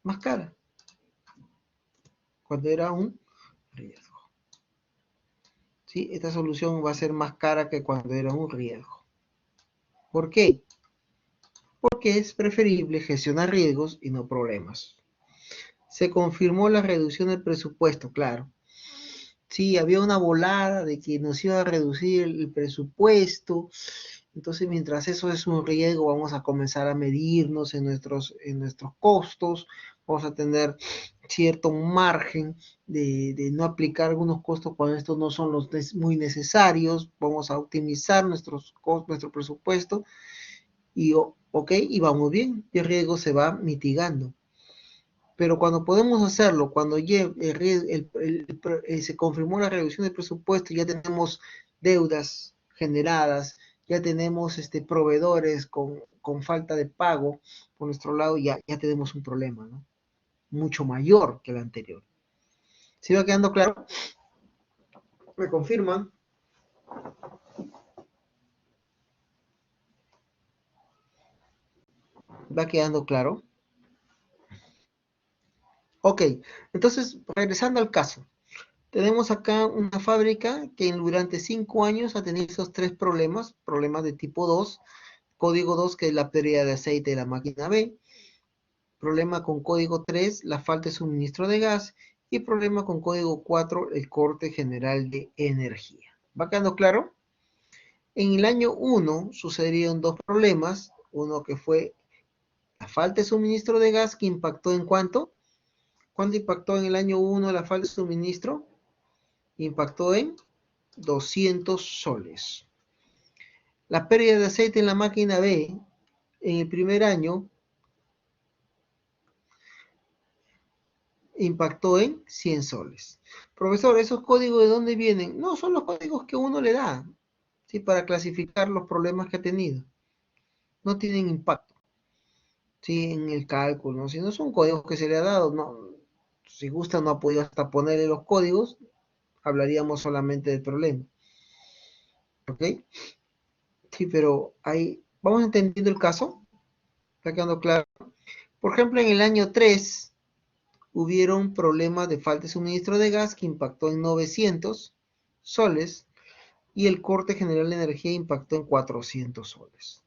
Más cara. Cuando era un riesgo. ¿Sí? Esta solución va a ser más cara que cuando era un riesgo. ¿Por qué? Porque es preferible gestionar riesgos y no problemas. Se confirmó la reducción del presupuesto, claro. Sí, había una volada de que nos iba a reducir el presupuesto. Entonces, mientras eso es un riesgo, vamos a comenzar a medirnos en nuestros costos. Vamos a tener cierto margen de no aplicar algunos costos cuando estos no son los muy necesarios. Vamos a optimizar nuestro presupuesto y, y vamos bien. El riesgo se va mitigando. Pero cuando podemos hacerlo, cuando ya se confirmó la reducción del presupuesto, ya tenemos deudas generadas, ya tenemos proveedores con falta de pago por nuestro lado, ya tenemos un problema, ¿no? Mucho mayor que el anterior. ¿Sí va quedando claro? ¿Me confirman? ¿Va quedando claro? Ok, entonces, regresando al caso. Tenemos acá una fábrica que durante 5 años ha tenido esos 3 problemas de tipo 2, código 2 que es la pérdida de aceite de la máquina B, problema con código 3, la falta de suministro de gas, y problema con código 4, el corte general de energía. ¿Va quedando claro? En el año 1 sucedieron 2 problemas, uno que fue la falta de suministro de gas que impactó en ¿cuánto? ¿Cuánto impactó en el año 1 la falta de suministro? Impactó en 200 soles. La pérdida de aceite en la máquina B en el primer año impactó en 100 soles. Profesor, ¿esos códigos de dónde vienen? No, son los códigos que uno le da, ¿sí? Para clasificar los problemas que ha tenido. No tienen impacto, ¿sí? En el cálculo, si no son códigos que se le ha dado, no. Si gusta, no ha podido hasta ponerle los códigos, hablaríamos solamente del problema. ¿Ok? Sí, pero ahí, vamos entendiendo el caso. ¿Está quedando claro? Por ejemplo, en el año 3, hubieron problemas de falta de suministro de gas que impactó en 900 soles y el corte general de energía impactó en 400 soles.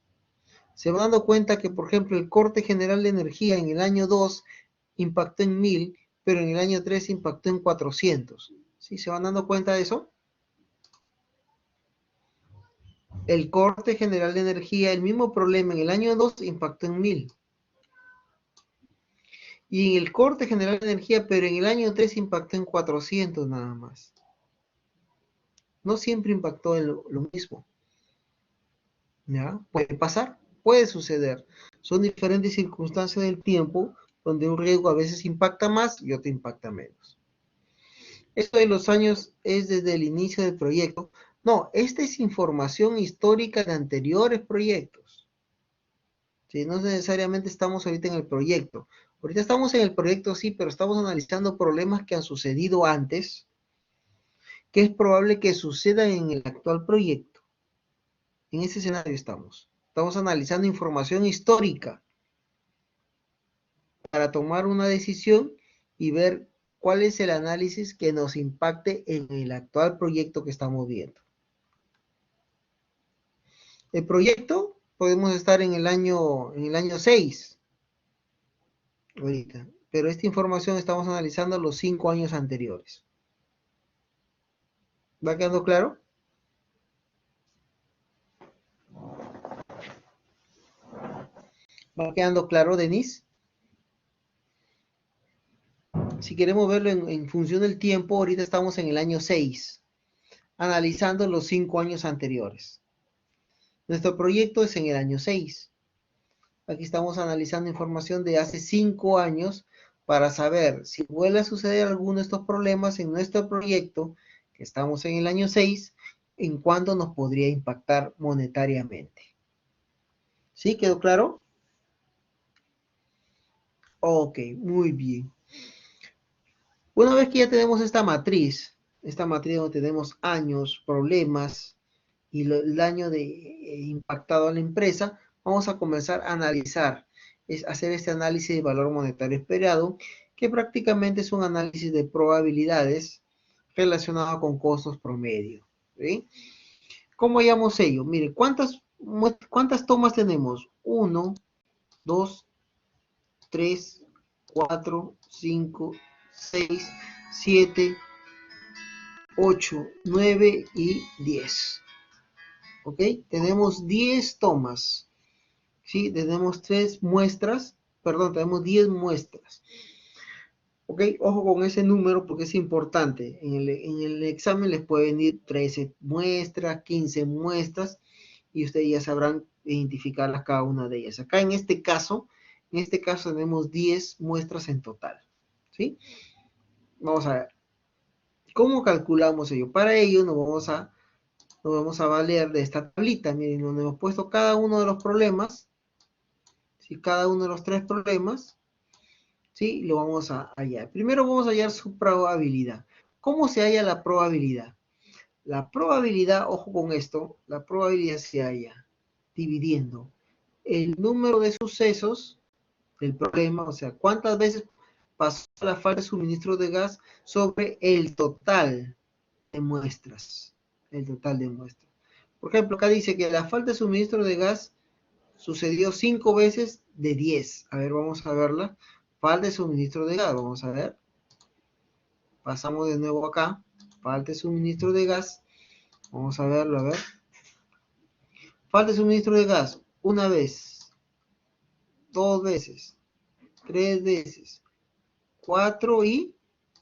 Se van dando cuenta que, por ejemplo, el corte general de energía en el año 2 impactó en 1000, pero en el año 3 impactó en 400. ¿Sí? ¿Se van dando cuenta de eso? El corte general de energía, el mismo problema en el año 2 impactó en 1000. Y en el corte general de energía, pero en el año 3 impactó en 400 nada más. No siempre impactó en lo mismo. ¿Ya? Puede pasar, puede suceder. Son diferentes circunstancias del tiempo donde un riesgo a veces impacta más y otro impacta menos. Esto de los años es desde el inicio del proyecto. No, esta es información histórica de anteriores proyectos. ¿Sí? No necesariamente estamos ahorita en el proyecto. Ahorita estamos en el proyecto, sí, pero estamos analizando problemas que han sucedido antes ¿Qué es probable que suceda en el actual proyecto? En ese escenario estamos. Estamos analizando información histórica para tomar una decisión y ver cuál es el análisis que nos impacte en el actual proyecto que estamos viendo. El proyecto podemos estar en el año 6 ahorita, pero esta información estamos analizando los 5 años anteriores. ¿Va quedando claro? ¿Va quedando claro, Denise? Si queremos verlo en función del tiempo, ahorita estamos en el año 6, analizando los 5 años anteriores. Nuestro proyecto es en el año 6. Aquí estamos analizando información de hace 5 años para saber si vuelve a suceder alguno de estos problemas en nuestro proyecto, que estamos en el año 6, en cuánto nos podría impactar monetariamente. ¿Sí? ¿Quedó claro? Ok, muy bien. Una vez que ya tenemos esta matriz donde tenemos años, problemas y el daño impactado a la empresa, vamos a comenzar a analizar, hacer este análisis de valor monetario esperado, que prácticamente es un análisis de probabilidades relacionado con costos promedio. ¿Sí? ¿Cómo hallamos ello? Mire, ¿cuántas tomas tenemos? 1, 2, 3, 4, 5, 6, 7, 8, 9 y 10. ¿Ok? Tenemos 10 tomas. ¿Sí? Tenemos 3 muestras. Perdón, tenemos 10 muestras. ¿Ok? Ojo con ese número porque es importante. En el examen les puede venir 13 muestras, 15 muestras y ustedes ya sabrán identificarlas cada una de ellas. Acá en este caso tenemos 10 muestras en total. ¿Sí? Vamos a ver. ¿Cómo calculamos ello? Para ello nos vamos a valer de esta tablita. Miren, donde hemos puesto cada uno de los problemas. ¿Sí? Cada uno de los 3 problemas. ¿Sí? Lo vamos a hallar. Primero vamos a hallar su probabilidad. ¿Cómo se halla la probabilidad? La probabilidad, ojo con esto, la probabilidad se halla dividiendo el número de sucesos del problema, o sea, cuántas veces pasó la falta de suministro de gas sobre el total de muestras. El total de muestras. Por ejemplo, acá dice que la falta de suministro de gas sucedió 5 veces de 10. A ver, vamos a verla. Falta de suministro de gas, vamos a ver. Pasamos de nuevo acá. Falta de suministro de gas. Vamos a verlo, a ver. Falta de suministro de gas. Una vez. 2 veces. 3 veces. 4 y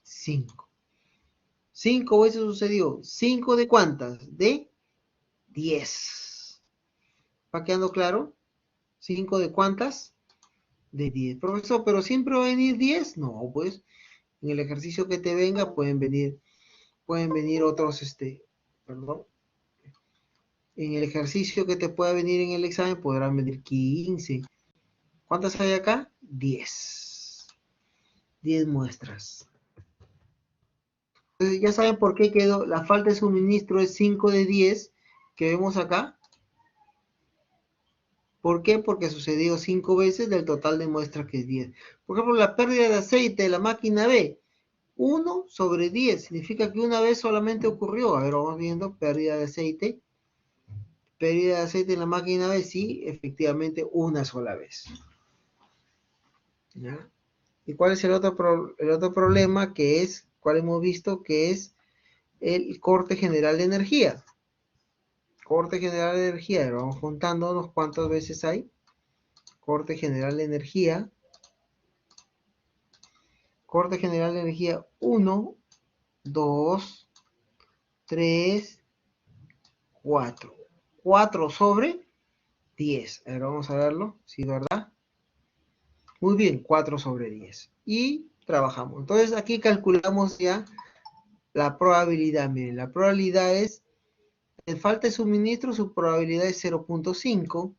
5. 5 veces sucedió. ¿5 de cuántas? De 10. ¿Va quedando claro? ¿5 de cuántas? De 10. Profesor, ¿pero siempre va a venir 10? No, pues en el ejercicio que te venga pueden venir otros, perdón. En el ejercicio que te pueda venir en el examen podrán venir 15. ¿Cuántas hay acá? 10. 10 muestras. Entonces ya saben por qué quedó. La falta de suministro es 5 de 10 que vemos acá. ¿Por qué? Porque sucedió 5 veces del total de muestras que es 10. Por ejemplo, la pérdida de aceite de la máquina B. 1 sobre 10. Significa que una vez solamente ocurrió. A ver, vamos viendo. Pérdida de aceite. Pérdida de aceite en la máquina B. Sí, efectivamente, una sola vez. ¿Ya? ¿Y cuál es el otro problema? Que es, ¿cuál hemos visto? Que es el corte general de energía. Corte general de energía. Vamos juntándonos cuántas veces hay. Corte general de energía. Corte general de energía 1, 2, 3, 4. 4 sobre 10. A ver, vamos a verlo. ¿Sí, verdad? Muy bien, 4 sobre 10. Y trabajamos. Entonces aquí calculamos ya la probabilidad. Miren, la probabilidad es, de falta de suministro, su probabilidad es 0.5.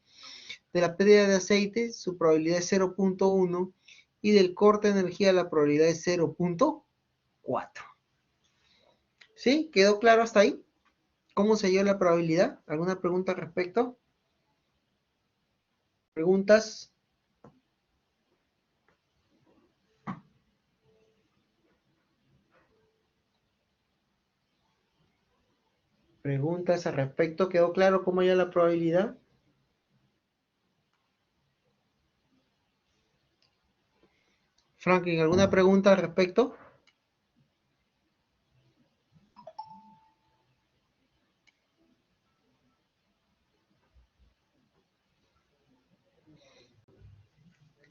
De la pérdida de aceite, su probabilidad es 0.1. Y del corte de energía, la probabilidad es 0.4. ¿Sí? ¿Quedó claro hasta ahí? ¿Cómo se dio la probabilidad? ¿Alguna pregunta al respecto? ¿Preguntas? ¿Preguntas al respecto? ¿Quedó claro cómo dio la probabilidad? Franklin, ¿alguna pregunta al respecto?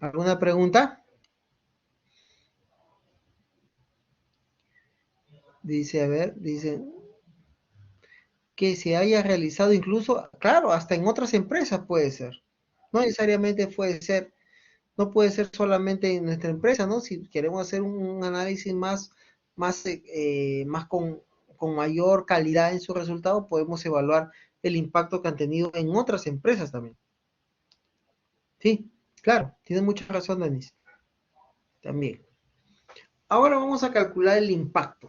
¿Alguna pregunta? Dice, a ver, dice que se haya realizado incluso, claro, hasta en otras empresas puede ser. No necesariamente puede ser, no puede ser solamente en nuestra empresa, ¿no? Si queremos hacer un análisis más con mayor calidad en su resultado, podemos evaluar el impacto que han tenido en otras empresas también. Sí, claro, tiene mucha razón, Denis. También. Ahora vamos a calcular el impacto.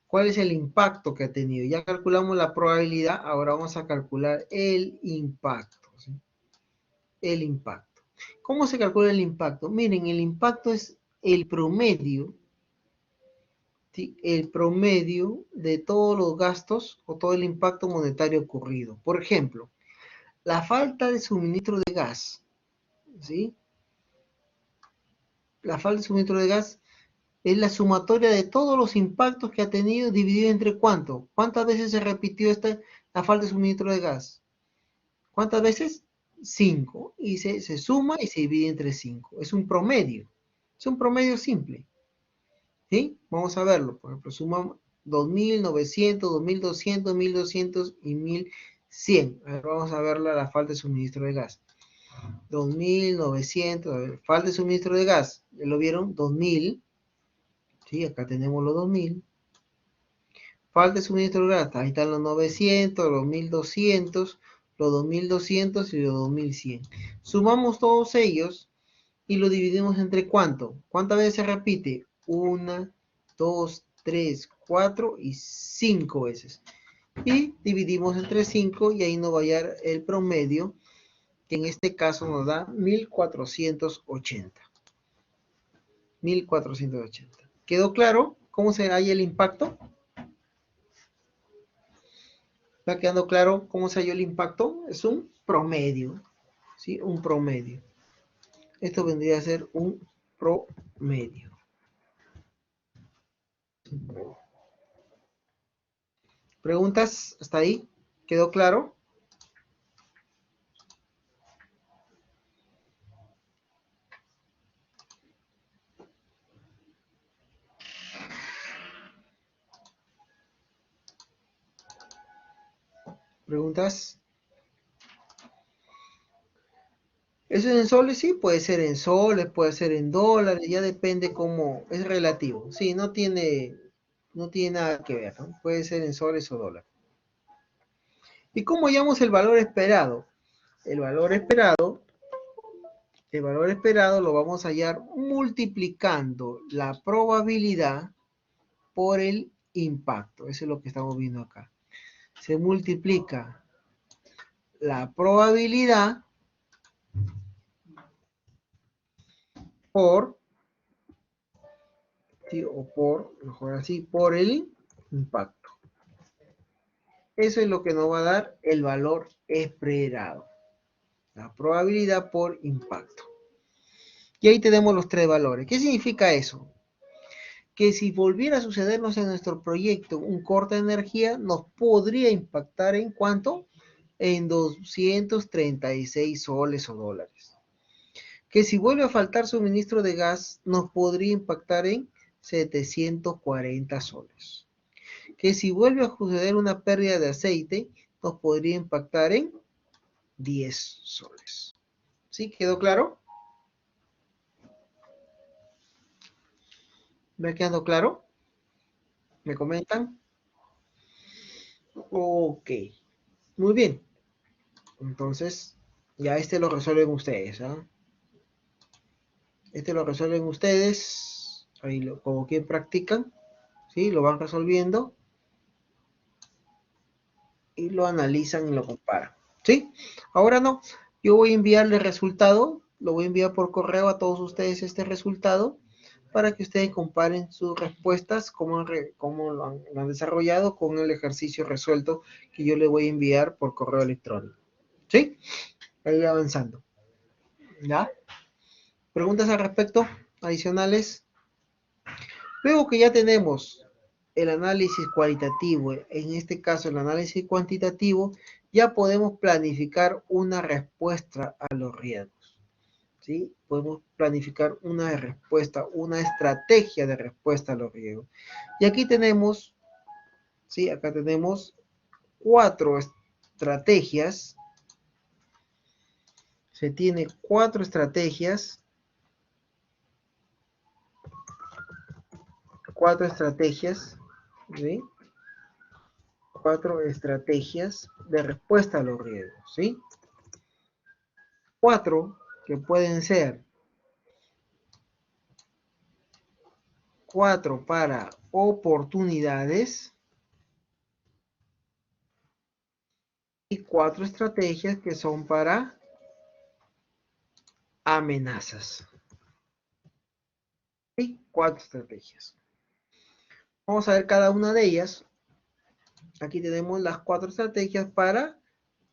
¿Cuál es el impacto que ha tenido? Ya calculamos la probabilidad, ahora vamos a calcular el impacto. ¿Sí? El impacto. ¿Cómo se calcula el impacto? Miren, el impacto es el promedio, ¿sí? El promedio de todos los gastos o todo el impacto monetario ocurrido. Por ejemplo, la falta de suministro de gas, ¿sí? La falta de suministro de gas es la sumatoria de todos los impactos que ha tenido dividido entre ¿cuánto? ¿Cuántas veces se repitió la falta de suministro de gas? ¿Cuántas veces? 5. Y se suma y se divide entre 5. Es un promedio. Es un promedio simple. ¿Sí? Vamos a verlo. Por ejemplo, sumamos 2.900, 2.200, 1.200 y 1.100. A ver, vamos a ver la falta de suministro de gas. 2.900, a ver, falta de suministro de gas. ¿Ya lo vieron? 2.000. Sí, acá tenemos los 2.000. Falta de suministro de gas. Ahí están los 900, los 1.200, los 2.200 y los 2.100. Sumamos todos ellos y lo dividimos entre ¿cuánto? ¿Cuántas veces se repite? 1, 2, 3, 4 y 5 veces. Y dividimos entre 5 y ahí nos va a dar el promedio, que en este caso nos da 1.480. 1.480. ¿Quedó claro cómo se halla el impacto? ¿Va quedando claro cómo se halló el impacto? Es un promedio, ¿sí? Un promedio. Esto vendría a ser un promedio. ¿Preguntas hasta ahí? ¿Quedó claro? ¿Preguntas? ¿Eso es en soles? Sí, puede ser en soles, puede ser en dólares, ya depende cómo, es relativo. Sí, no tiene nada que ver, ¿no? Puede ser en soles o dólares. ¿Y cómo hallamos el valor esperado? El valor esperado, el valor esperado lo vamos a hallar multiplicando la probabilidad por el impacto. Eso es lo que estamos viendo acá. Se multiplica la probabilidad por, ¿sí? O por, mejor así, por el impacto. Eso es lo que nos va a dar el valor esperado. La probabilidad por impacto. Y ahí tenemos los tres valores. ¿Qué significa eso? Que si volviera a sucedernos en nuestro proyecto un corte de energía, nos podría impactar en ¿cuánto? En 236 soles o dólares. Que si vuelve a faltar suministro de gas, nos podría impactar en 740 soles. Que si vuelve a suceder una pérdida de aceite, nos podría impactar en 10 soles. ¿Sí? ¿Quedó claro? ¿Me quedando claro? ¿Me comentan? Ok. Muy bien. Entonces, ya este lo resuelven ustedes. ¿Ah? Este lo resuelven ustedes. Ahí como quien practican. ¿sí? Lo van resolviendo y lo analizan y lo comparan, ¿sí? Ahora no, yo voy a enviarle el resultado, lo voy a enviar por correo a todos ustedes este resultado para que ustedes comparen sus respuestas, cómo lo han desarrollado con el ejercicio resuelto que yo le voy a enviar por correo electrónico, ¿sí? Ahí avanzando, ¿ya? ¿Preguntas al respecto? Adicionales. Luego que ya tenemos el análisis cualitativo, en este caso el análisis cuantitativo, ya podemos planificar una respuesta a los riesgos, ¿sí? Podemos planificar una respuesta, una estrategia de respuesta a los riesgos. Y aquí tenemos, ¿sí? Acá tenemos 4 estrategias. Se tiene 4 estrategias. 4 estrategias, ¿sí? 4 estrategias de respuesta a los riesgos, ¿sí? 4 que pueden ser 4 para oportunidades y 4 estrategias que son para amenazas. ¿Sí? 4 estrategias. Vamos a ver cada una de ellas. Aquí tenemos las 4 estrategias para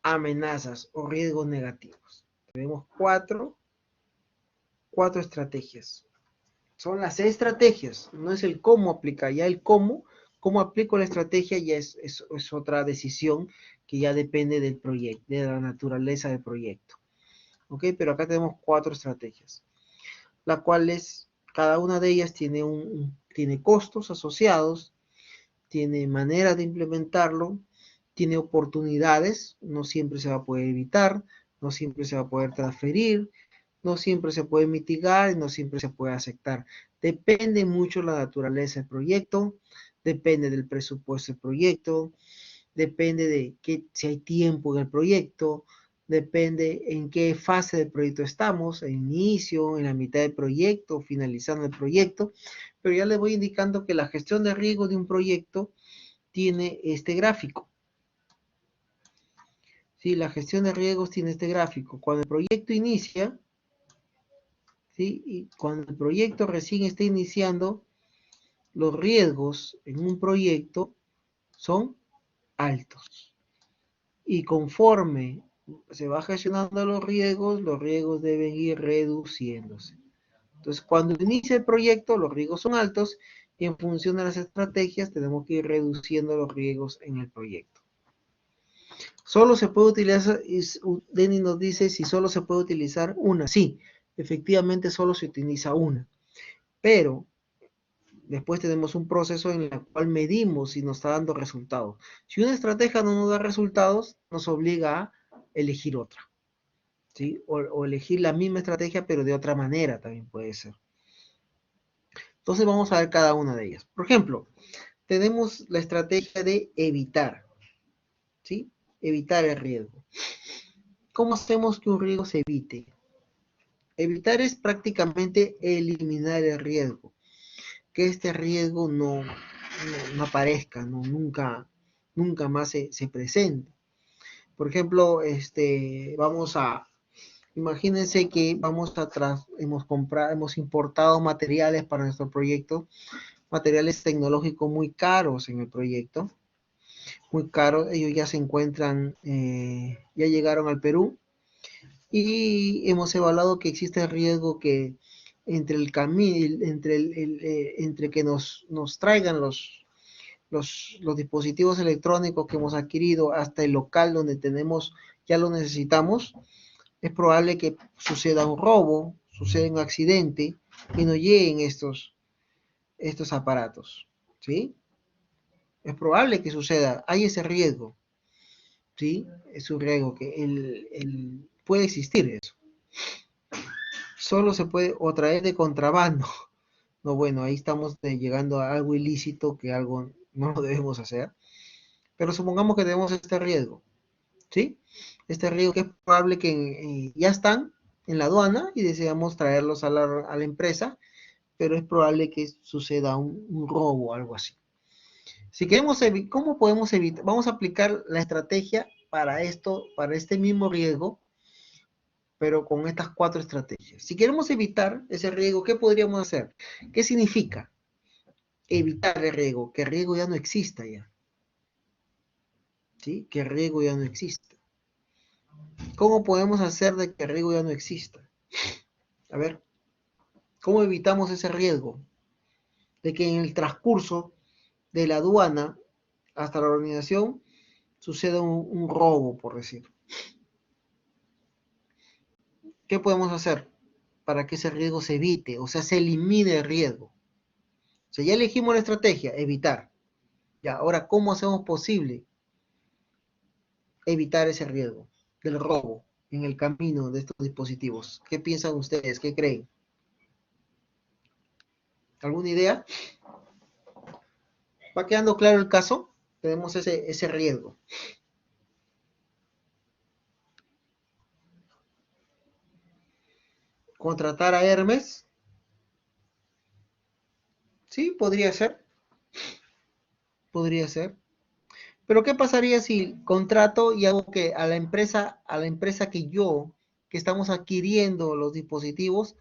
amenazas o riesgos negativos. Tenemos 4 estrategias. Son las estrategias, no es el cómo aplicar, ya el cómo aplico la estrategia ya es otra decisión que ya depende del proyecto, de la naturaleza del proyecto. ¿Ok? Pero acá tenemos 4 estrategias, las cuales cada una de ellas tiene costos asociados, tiene maneras de implementarlo, tiene oportunidades, no siempre se va a poder evitar, no siempre se va a poder transferir, no siempre se puede mitigar y no siempre se puede aceptar. Depende mucho la naturaleza del proyecto, depende del presupuesto del proyecto, depende de si hay tiempo en el proyecto, depende en qué fase del proyecto estamos, en inicio, en la mitad del proyecto, finalizando el proyecto, pero ya les voy indicando que la gestión de riesgo de un proyecto tiene este gráfico. Sí, la gestión de riesgos tiene este gráfico. Cuando el proyecto inicia, ¿sí? Y cuando el proyecto recién está iniciando, los riesgos en un proyecto son altos. Y conforme se va gestionando los riesgos deben ir reduciéndose. Entonces, cuando inicia el proyecto, los riesgos son altos y en función de las estrategias tenemos que ir reduciendo los riesgos en el proyecto. Solo se puede utilizar, Denny nos dice si solo se puede utilizar una. Sí, efectivamente solo se utiliza una. Pero después tenemos un proceso en el cual medimos si nos está dando resultados. Si una estrategia no nos da resultados, nos obliga a elegir otra, ¿sí? O elegir la misma estrategia, pero de otra manera también puede ser. Entonces vamos a ver cada una de ellas. Por ejemplo, tenemos la estrategia de evitar, ¿sí? Evitar el riesgo. ¿Cómo hacemos que un riesgo se evite? Evitar es prácticamente eliminar el riesgo. Que este riesgo no aparezca, nunca más se presente. Por ejemplo, imagínense que hemos importado materiales para nuestro proyecto, materiales tecnológicos muy caros en el proyecto, muy caros, ellos ya se encuentran, ya llegaron al Perú y hemos evaluado que existe el riesgo que entre el camino, entre que nos traigan los dispositivos electrónicos que hemos adquirido hasta el local donde ya lo necesitamos, es probable que suceda un robo, suceda un accidente y no lleguen estos aparatos, ¿sí? Es probable que suceda, hay ese riesgo, ¿sí? Es un riesgo que puede existir eso. Solo se puede o traer de contrabando. No, bueno, ahí estamos llegando a algo ilícito que algo no lo debemos hacer. Pero supongamos que tenemos este riesgo, ¿sí? Este riesgo que es probable que ya están en la aduana y deseamos traerlos a la empresa, pero es probable que suceda un robo o algo así. Si queremos ¿cómo podemos evitar? Vamos a aplicar la estrategia para esto, para este mismo riesgo, pero con estas 4 estrategias. Si queremos evitar ese riesgo, ¿qué podríamos hacer? ¿Qué significa evitar el riesgo? Que el riesgo ya no exista ya. ¿Sí? Que el riesgo ya no exista. ¿Cómo podemos hacer de que el riesgo ya no exista? A ver, ¿cómo evitamos ese riesgo? De que en el transcurso de la aduana hasta la organización suceda un robo, por decir. ¿Qué podemos hacer para que ese riesgo se evite? O sea, se elimine el riesgo. O sea, ya elegimos la estrategia, evitar. Ya, ahora, ¿cómo hacemos posible evitar ese riesgo del robo en el camino de estos dispositivos? ¿Qué piensan ustedes? ¿Qué creen? ¿Alguna idea? ¿Va quedando claro el caso? Tenemos ese riesgo. ¿Contratar a Hermes? Sí, podría ser. Podría ser. Pero ¿qué pasaría si contrato y hago que a la empresa que estamos adquiriendo los dispositivos,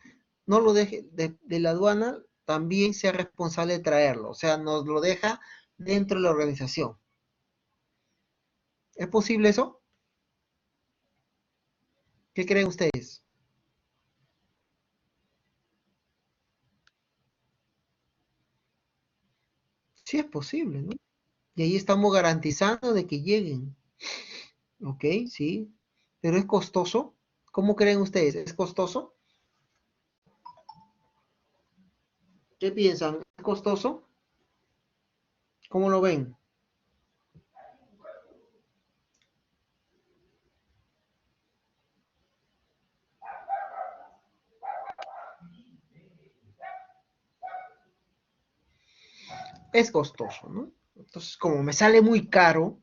no lo deje de la aduana, también sea responsable de traerlo? O sea, nos lo deja dentro de la organización. ¿Es posible eso? ¿Qué creen ustedes? Sí es posible, ¿no? Y ahí estamos garantizando de que lleguen. ¿Ok? Sí. Pero es costoso. ¿Cómo creen ustedes? ¿Es costoso? ¿Qué piensan? ¿Es costoso? ¿Cómo lo ven? Es costoso, ¿no? Entonces, como me sale muy caro,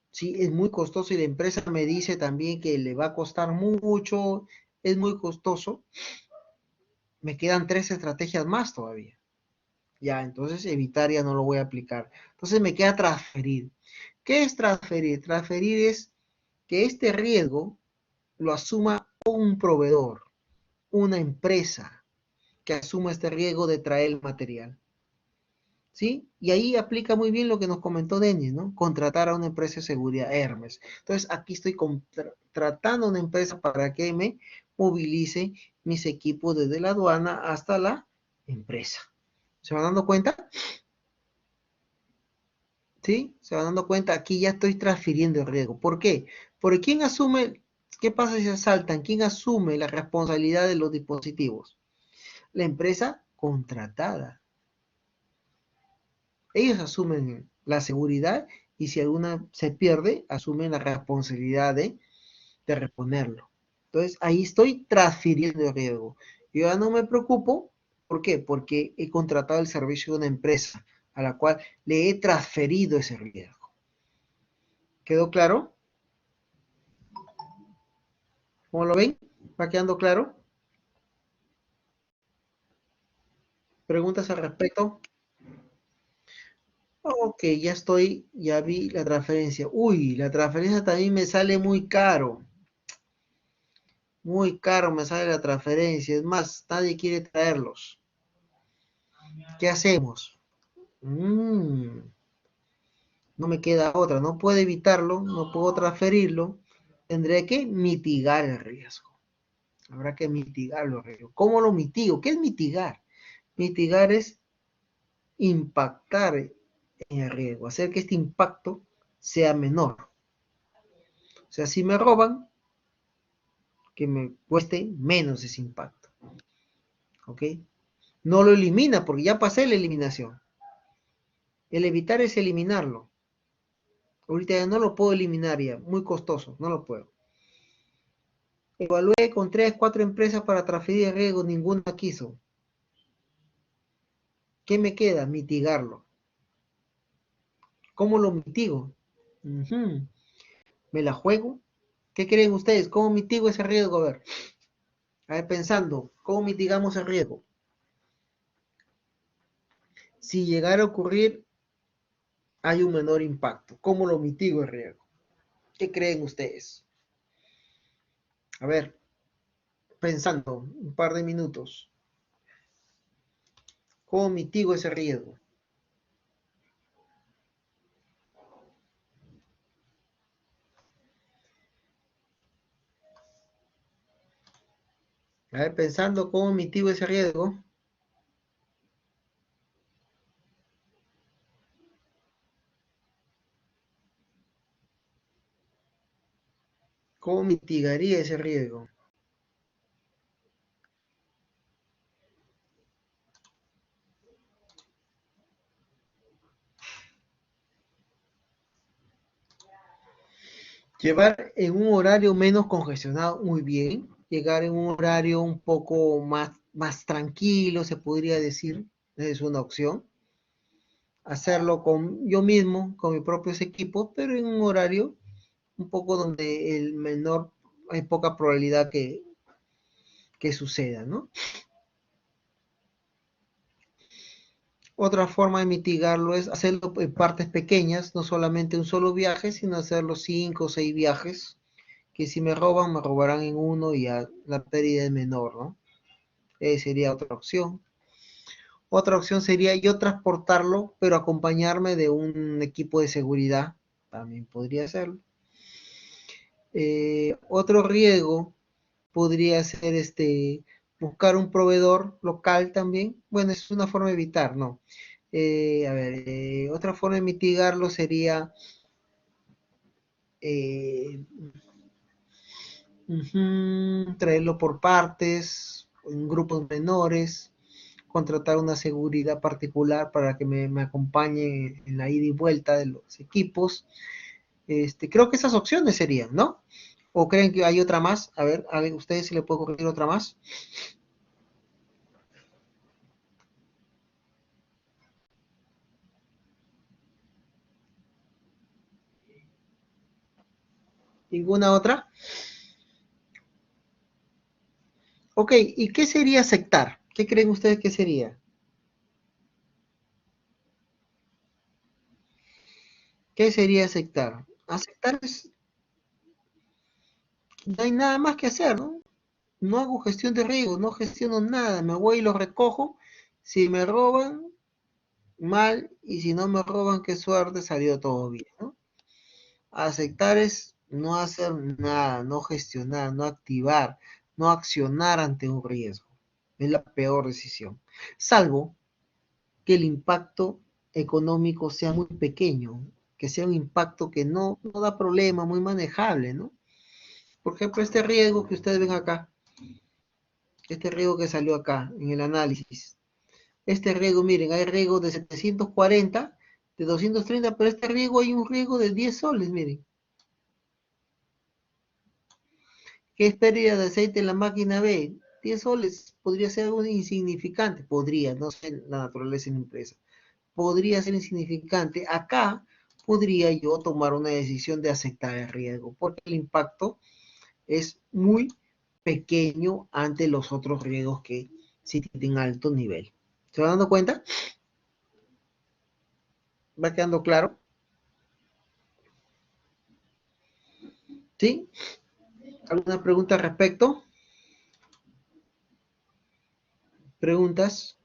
sí, es muy costoso y la empresa me dice también que le va a costar mucho, es muy costoso, me quedan 3 estrategias más todavía. Ya, entonces evitar ya no lo voy a aplicar. Entonces me queda transferir. ¿Qué es transferir? Transferir es que este riesgo lo asuma un proveedor, una empresa que asuma este riesgo de traer el material. ¿Sí? Y ahí aplica muy bien lo que nos comentó Denis, ¿no? Contratar a una empresa de seguridad, Hermes. Entonces, aquí estoy contratando a una empresa para que me movilice mis equipos desde la aduana hasta la empresa. ¿Se van dando cuenta? ¿Sí? ¿Se van dando cuenta? Aquí ya estoy transfiriendo el riesgo. ¿Por qué? Porque ¿quién asume? ¿Qué pasa si se asaltan? ¿Quién asume la responsabilidad de los dispositivos? La empresa contratada. Ellos asumen la seguridad y si alguna se pierde, asumen la responsabilidad de reponerlo. Entonces, ahí estoy transfiriendo el riesgo. Yo ya no me preocupo. ¿Por qué? Porque he contratado el servicio de una empresa a la cual le he transferido ese riesgo. ¿Quedó claro? ¿Cómo lo ven? ¿Va quedando claro? ¿Preguntas al respecto? Ok, ya vi la transferencia. Uy, la transferencia también me sale muy caro. Muy caro me sale la transferencia. Es más, nadie quiere traerlos. ¿Qué hacemos? Mm, no me queda otra. No puedo evitarlo, no puedo transferirlo. Tendré que mitigar el riesgo. Habrá que mitigar los riesgos. ¿Cómo lo mitigo? ¿Qué es mitigar? Mitigar es impactar en el riesgo, hacer que este impacto sea menor. O sea, si me roban, que me cueste menos ese impacto. ¿Ok? No lo elimina porque ya pasé la eliminación. El evitar es eliminarlo. Ahorita ya no lo puedo eliminar ya, muy costoso, no lo puedo. Evalué con 3, 4 empresas para transferir el riesgo, ninguna quiso. ¿Qué me queda? Mitigarlo. ¿Cómo lo mitigo? ¿Me la juego? ¿Qué creen ustedes? ¿Cómo mitigo ese riesgo? A ver, pensando, ¿cómo mitigamos el riesgo? Si llegara a ocurrir hay un menor impacto. ¿Cómo lo mitigo el riesgo? ¿Qué creen ustedes? A ver, pensando un par de minutos. ¿Cómo mitigo ese riesgo? A ver, pensando cómo mitigo ese riesgo. ¿Cómo mitigaría ese riesgo? Llevar en un horario menos congestionado, muy bien. Llegar en un horario un poco más tranquilo, se podría decir, es una opción. Hacerlo con yo mismo, con mis propios equipos, pero en un horario un poco donde el menor, hay poca probabilidad que suceda, ¿no? Otra forma de mitigarlo es hacerlo en partes pequeñas, no solamente un solo viaje, sino hacerlo 5 o 6 viajes, que si me roban, me robarán en uno y ya la pérdida es menor, ¿no? Sería otra opción. Otra opción sería yo transportarlo, pero acompañarme de un equipo de seguridad, también podría hacerlo. Otro riesgo podría ser buscar un proveedor local también. Bueno, es una forma de evitar, ¿no? Otra forma de mitigarlo sería eh, traerlo por partes, en grupos menores, contratar una seguridad particular para que me acompañe en la ida y vuelta de los equipos. Creo que esas opciones serían, ¿no? ¿O creen que hay otra más? A ver, ustedes si le puedo ocurrir otra más. ¿Ninguna otra? Ok, ¿y qué sería aceptar? ¿Qué creen ustedes que sería? ¿Qué sería aceptar? Aceptar es, no hay nada más que hacer, ¿no? No hago gestión de riesgo, no gestiono nada, me voy y lo recojo. Si me roban, mal, y si no me roban, qué suerte, salió todo bien, ¿no? Aceptar es no hacer nada, no gestionar, no activar, no accionar ante un riesgo. Es la peor decisión. Salvo que el impacto económico sea muy pequeño, que sea un impacto que no da problema, muy manejable, ¿no? Por ejemplo, este riesgo que ustedes ven acá, este riesgo que salió acá en el análisis, este riesgo, miren, hay riesgo de 740, de 230, pero este riesgo hay un riesgo de 10 soles, miren. ¿Qué es pérdida de aceite en la máquina B? 10 soles podría ser algo insignificante, podría, no sé la naturaleza de la empresa, podría ser insignificante. Acá podría yo tomar una decisión de aceptar el riesgo, porque el impacto es muy pequeño ante los otros riesgos que sí tienen alto nivel. ¿Se van dando cuenta? ¿Va quedando claro? ¿Sí? ¿Alguna pregunta al respecto? ¿Preguntas?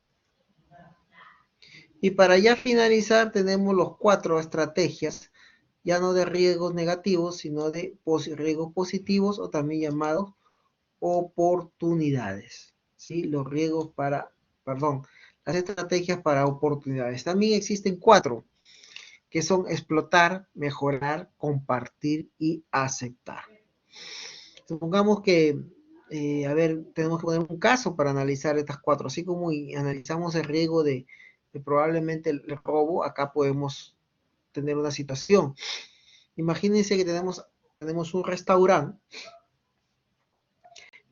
Y para ya finalizar, tenemos los 4 estrategias, ya no de riesgos negativos, sino de riesgos positivos o también llamados oportunidades. ¿Sí? Los riesgos para, perdón, las estrategias para oportunidades. También existen 4, que son explotar, mejorar, compartir y aceptar. Supongamos que, a ver, tenemos que poner un caso para analizar estas 4, así como analizamos el riesgo de probablemente el robo, acá podemos tener una situación. Imagínense que tenemos un restaurante.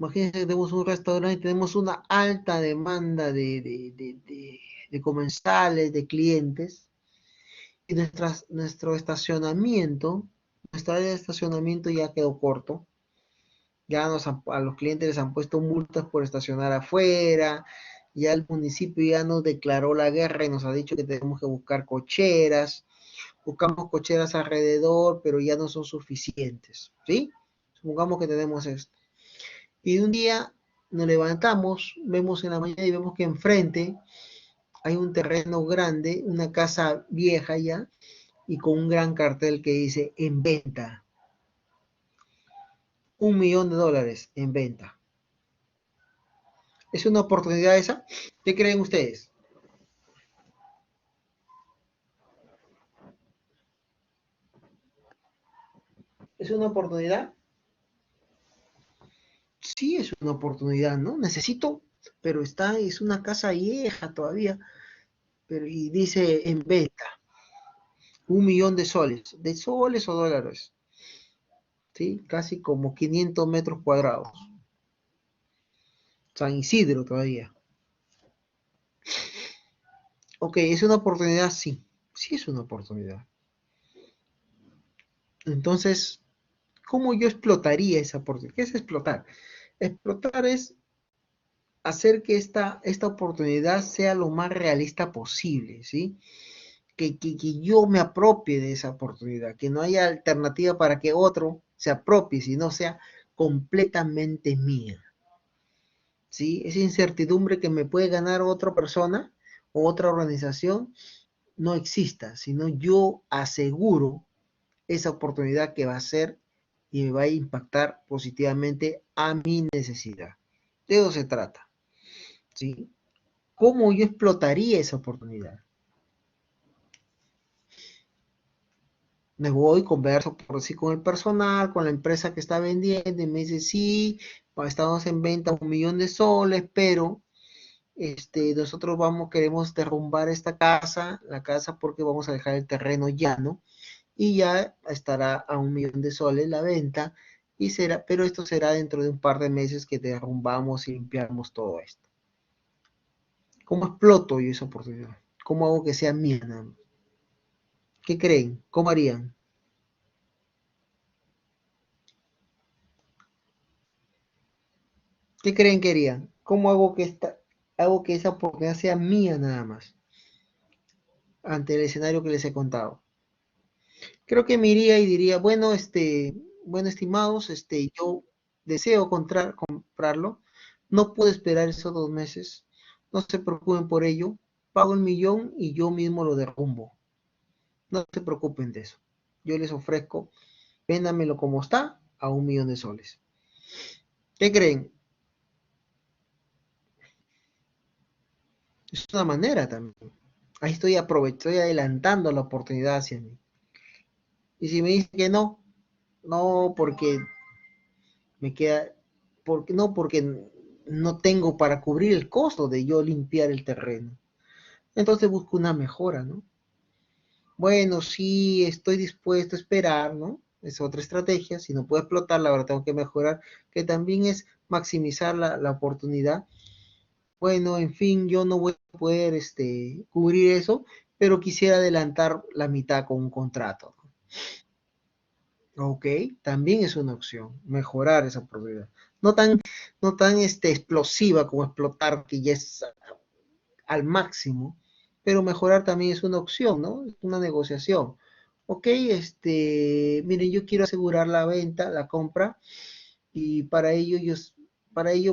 Imagínense que tenemos un restaurante y tenemos una alta demanda de comensales, de clientes, y nuestro estacionamiento, nuestra área de estacionamiento ya quedó corto. Ya a los clientes les han puesto multas por estacionar afuera, ya el municipio ya nos declaró la guerra y nos ha dicho que tenemos que buscar cocheras, buscamos cocheras alrededor, pero ya no son suficientes, ¿sí? Supongamos que tenemos esto. Y un día nos levantamos, vemos en la mañana y vemos que enfrente hay un terreno grande, una casa vieja ya, y con un gran cartel que dice en venta. $1.000.000 en venta. ¿Es una oportunidad esa? ¿Qué creen ustedes? ¿Es una oportunidad? Sí, es una oportunidad, ¿no? Necesito, pero es una casa vieja todavía, pero y dice en venta, $1.000.000, o dólares, ¿sí? Casi como 500 metros cuadrados. San Isidro todavía. Ok, ¿es una oportunidad? Sí, sí es una oportunidad. Entonces, ¿cómo yo explotaría esa oportunidad? ¿Qué es explotar? Explotar es hacer que esta oportunidad sea lo más realista posible, ¿sí? Que yo me apropie de esa oportunidad, que no haya alternativa para que otro se apropie, sino sea completamente mía, ¿sí? Esa incertidumbre que me puede ganar otra persona o otra organización no exista, sino yo aseguro esa oportunidad que va a ser y me va a impactar positivamente a mi necesidad. De eso se trata, ¿sí? ¿Cómo yo explotaría esa oportunidad? Me voy, converso por así con el personal, con la empresa que está vendiendo y me dice, sí, estamos en venta $1.000.000, pero nosotros queremos derrumbar esta casa, la casa porque vamos a dejar el terreno llano y ya estará a $1.000.000 la venta y será, pero esto será dentro de un par de meses que derrumbamos y limpiamos todo esto. ¿Cómo exploto yo esa oportunidad? ¿Cómo hago que sea mía? ¿Qué creen? ¿Cómo harían? ¿Qué creen que harían? ¿Cómo hago que esa oportunidad sea mía nada más ante el escenario que les he contado? Creo que me iría y diría, bueno, bueno, estimados, yo deseo comprarlo, no puedo esperar esos 2 meses, no se preocupen por ello, pago el millón y yo mismo lo derrumbo. No se preocupen de eso. Yo les ofrezco, véndamelo como está a $1.000.000. ¿Qué creen? Es una manera también. Ahí estoy adelantando la oportunidad hacia mí. Y si me dice que no, no porque me queda, porque no tengo para cubrir el costo de yo limpiar el terreno. Entonces busco una mejora, ¿no? Bueno, sí, estoy dispuesto a esperar, ¿no? Es otra estrategia. Si no puedo explotar, la verdad tengo que mejorar, que también es maximizar la oportunidad. Bueno, en fin, yo no voy a poder cubrir eso, pero quisiera adelantar la mitad con un contrato. Ok, también es una opción, mejorar esa oportunidad. No tan explosiva como explotar, que ya es al máximo, pero mejorar también es una opción, ¿no? Es una negociación. Ok, miren, yo quiero asegurar la venta, la compra, y para ello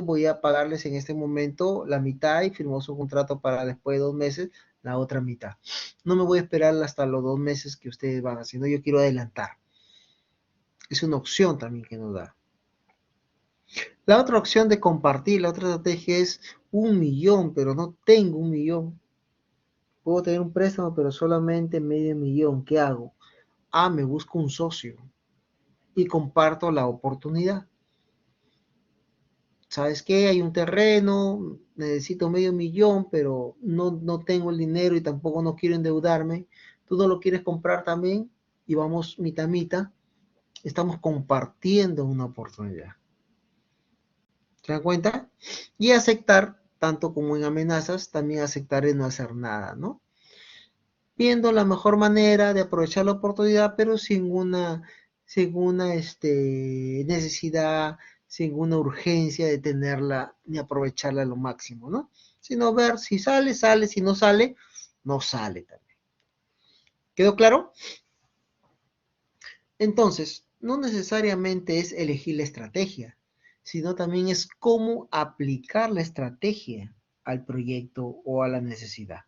voy a pagarles en este momento la mitad y firmó su contrato para después de 2 meses la otra mitad. No me voy a esperar hasta los 2 meses que ustedes van haciendo, yo quiero adelantar. Es una opción también que nos da. La otra opción de compartir, la otra estrategia es 1.000.000, pero no tengo 1.000.000. Puedo tener un préstamo, pero solamente medio millón. ¿Qué hago? Me busco un socio y comparto la oportunidad. ¿Sabes qué? Hay un terreno, necesito medio millón, pero no tengo el dinero y tampoco no quiero endeudarme. ¿Tú no lo quieres comprar también? Y vamos mitad mitad. Estamos compartiendo una oportunidad. ¿Se dan cuenta? Y aceptar, tanto como en amenazas, también aceptar de no hacer nada, ¿no? Viendo la mejor manera de aprovechar la oportunidad, pero sin una necesidad, sin una urgencia de tenerla ni aprovecharla a lo máximo, ¿no? Sino ver si sale, sale, si no sale, no sale también. ¿Quedó claro? Entonces, no necesariamente es elegir la estrategia, sino también es cómo aplicar la estrategia al proyecto o a la necesidad.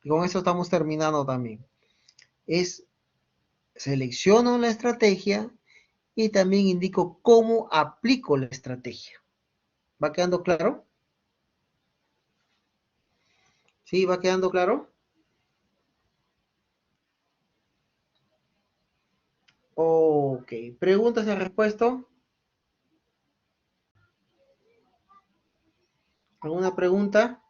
Y con eso estamos terminando también. Es selecciono la estrategia y también indico cómo aplico la estrategia. ¿Va quedando claro? ¿Sí? ¿Va quedando claro? Ok. ¿Preguntas y respuesta? ¿Alguna pregunta?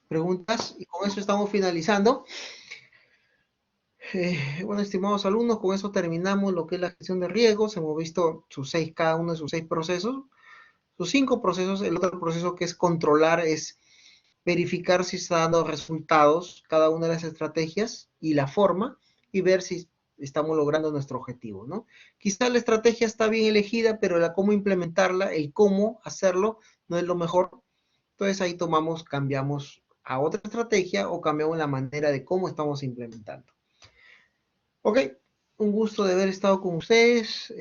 ¿Preguntas? Y con eso estamos finalizando. Bueno, estimados alumnos, con eso terminamos lo que es la gestión de riesgos. Hemos visto cada uno de sus 6 procesos, sus 5 procesos. El otro proceso que es controlar es verificar si está dando resultados cada una de las estrategias y la forma y ver si estamos logrando nuestro objetivo, ¿no? Quizá la estrategia está bien elegida, pero la cómo implementarla, el cómo hacerlo no es lo mejor. Entonces ahí cambiamos a otra estrategia o cambiamos la manera de cómo estamos implementando. Ok, un gusto de haber estado con ustedes.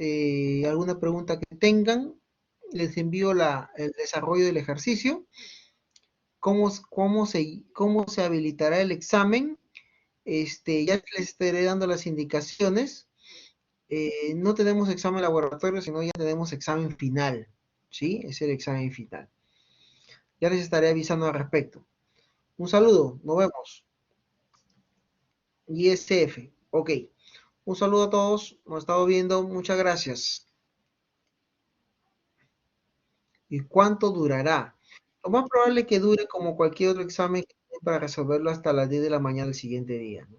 ¿Alguna pregunta que tengan? Les envío el desarrollo del ejercicio. ¿Cómo se habilitará el examen? Ya les estaré dando las indicaciones. No tenemos examen laboratorio, sino ya tenemos examen final. ¿Sí? Es el examen final. Ya les estaré avisando al respecto. Un saludo, nos vemos. ISF, ok. Un saludo a todos, nos estamos viendo, muchas gracias. ¿Y cuánto durará? Lo más probable es que dure como cualquier otro examen para resolverlo hasta las 10 de la mañana del siguiente día, ¿no?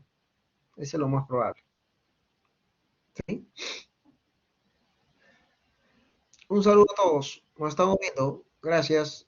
Ese es lo más probable. ¿Sí? Un saludo a todos, nos estamos viendo, gracias.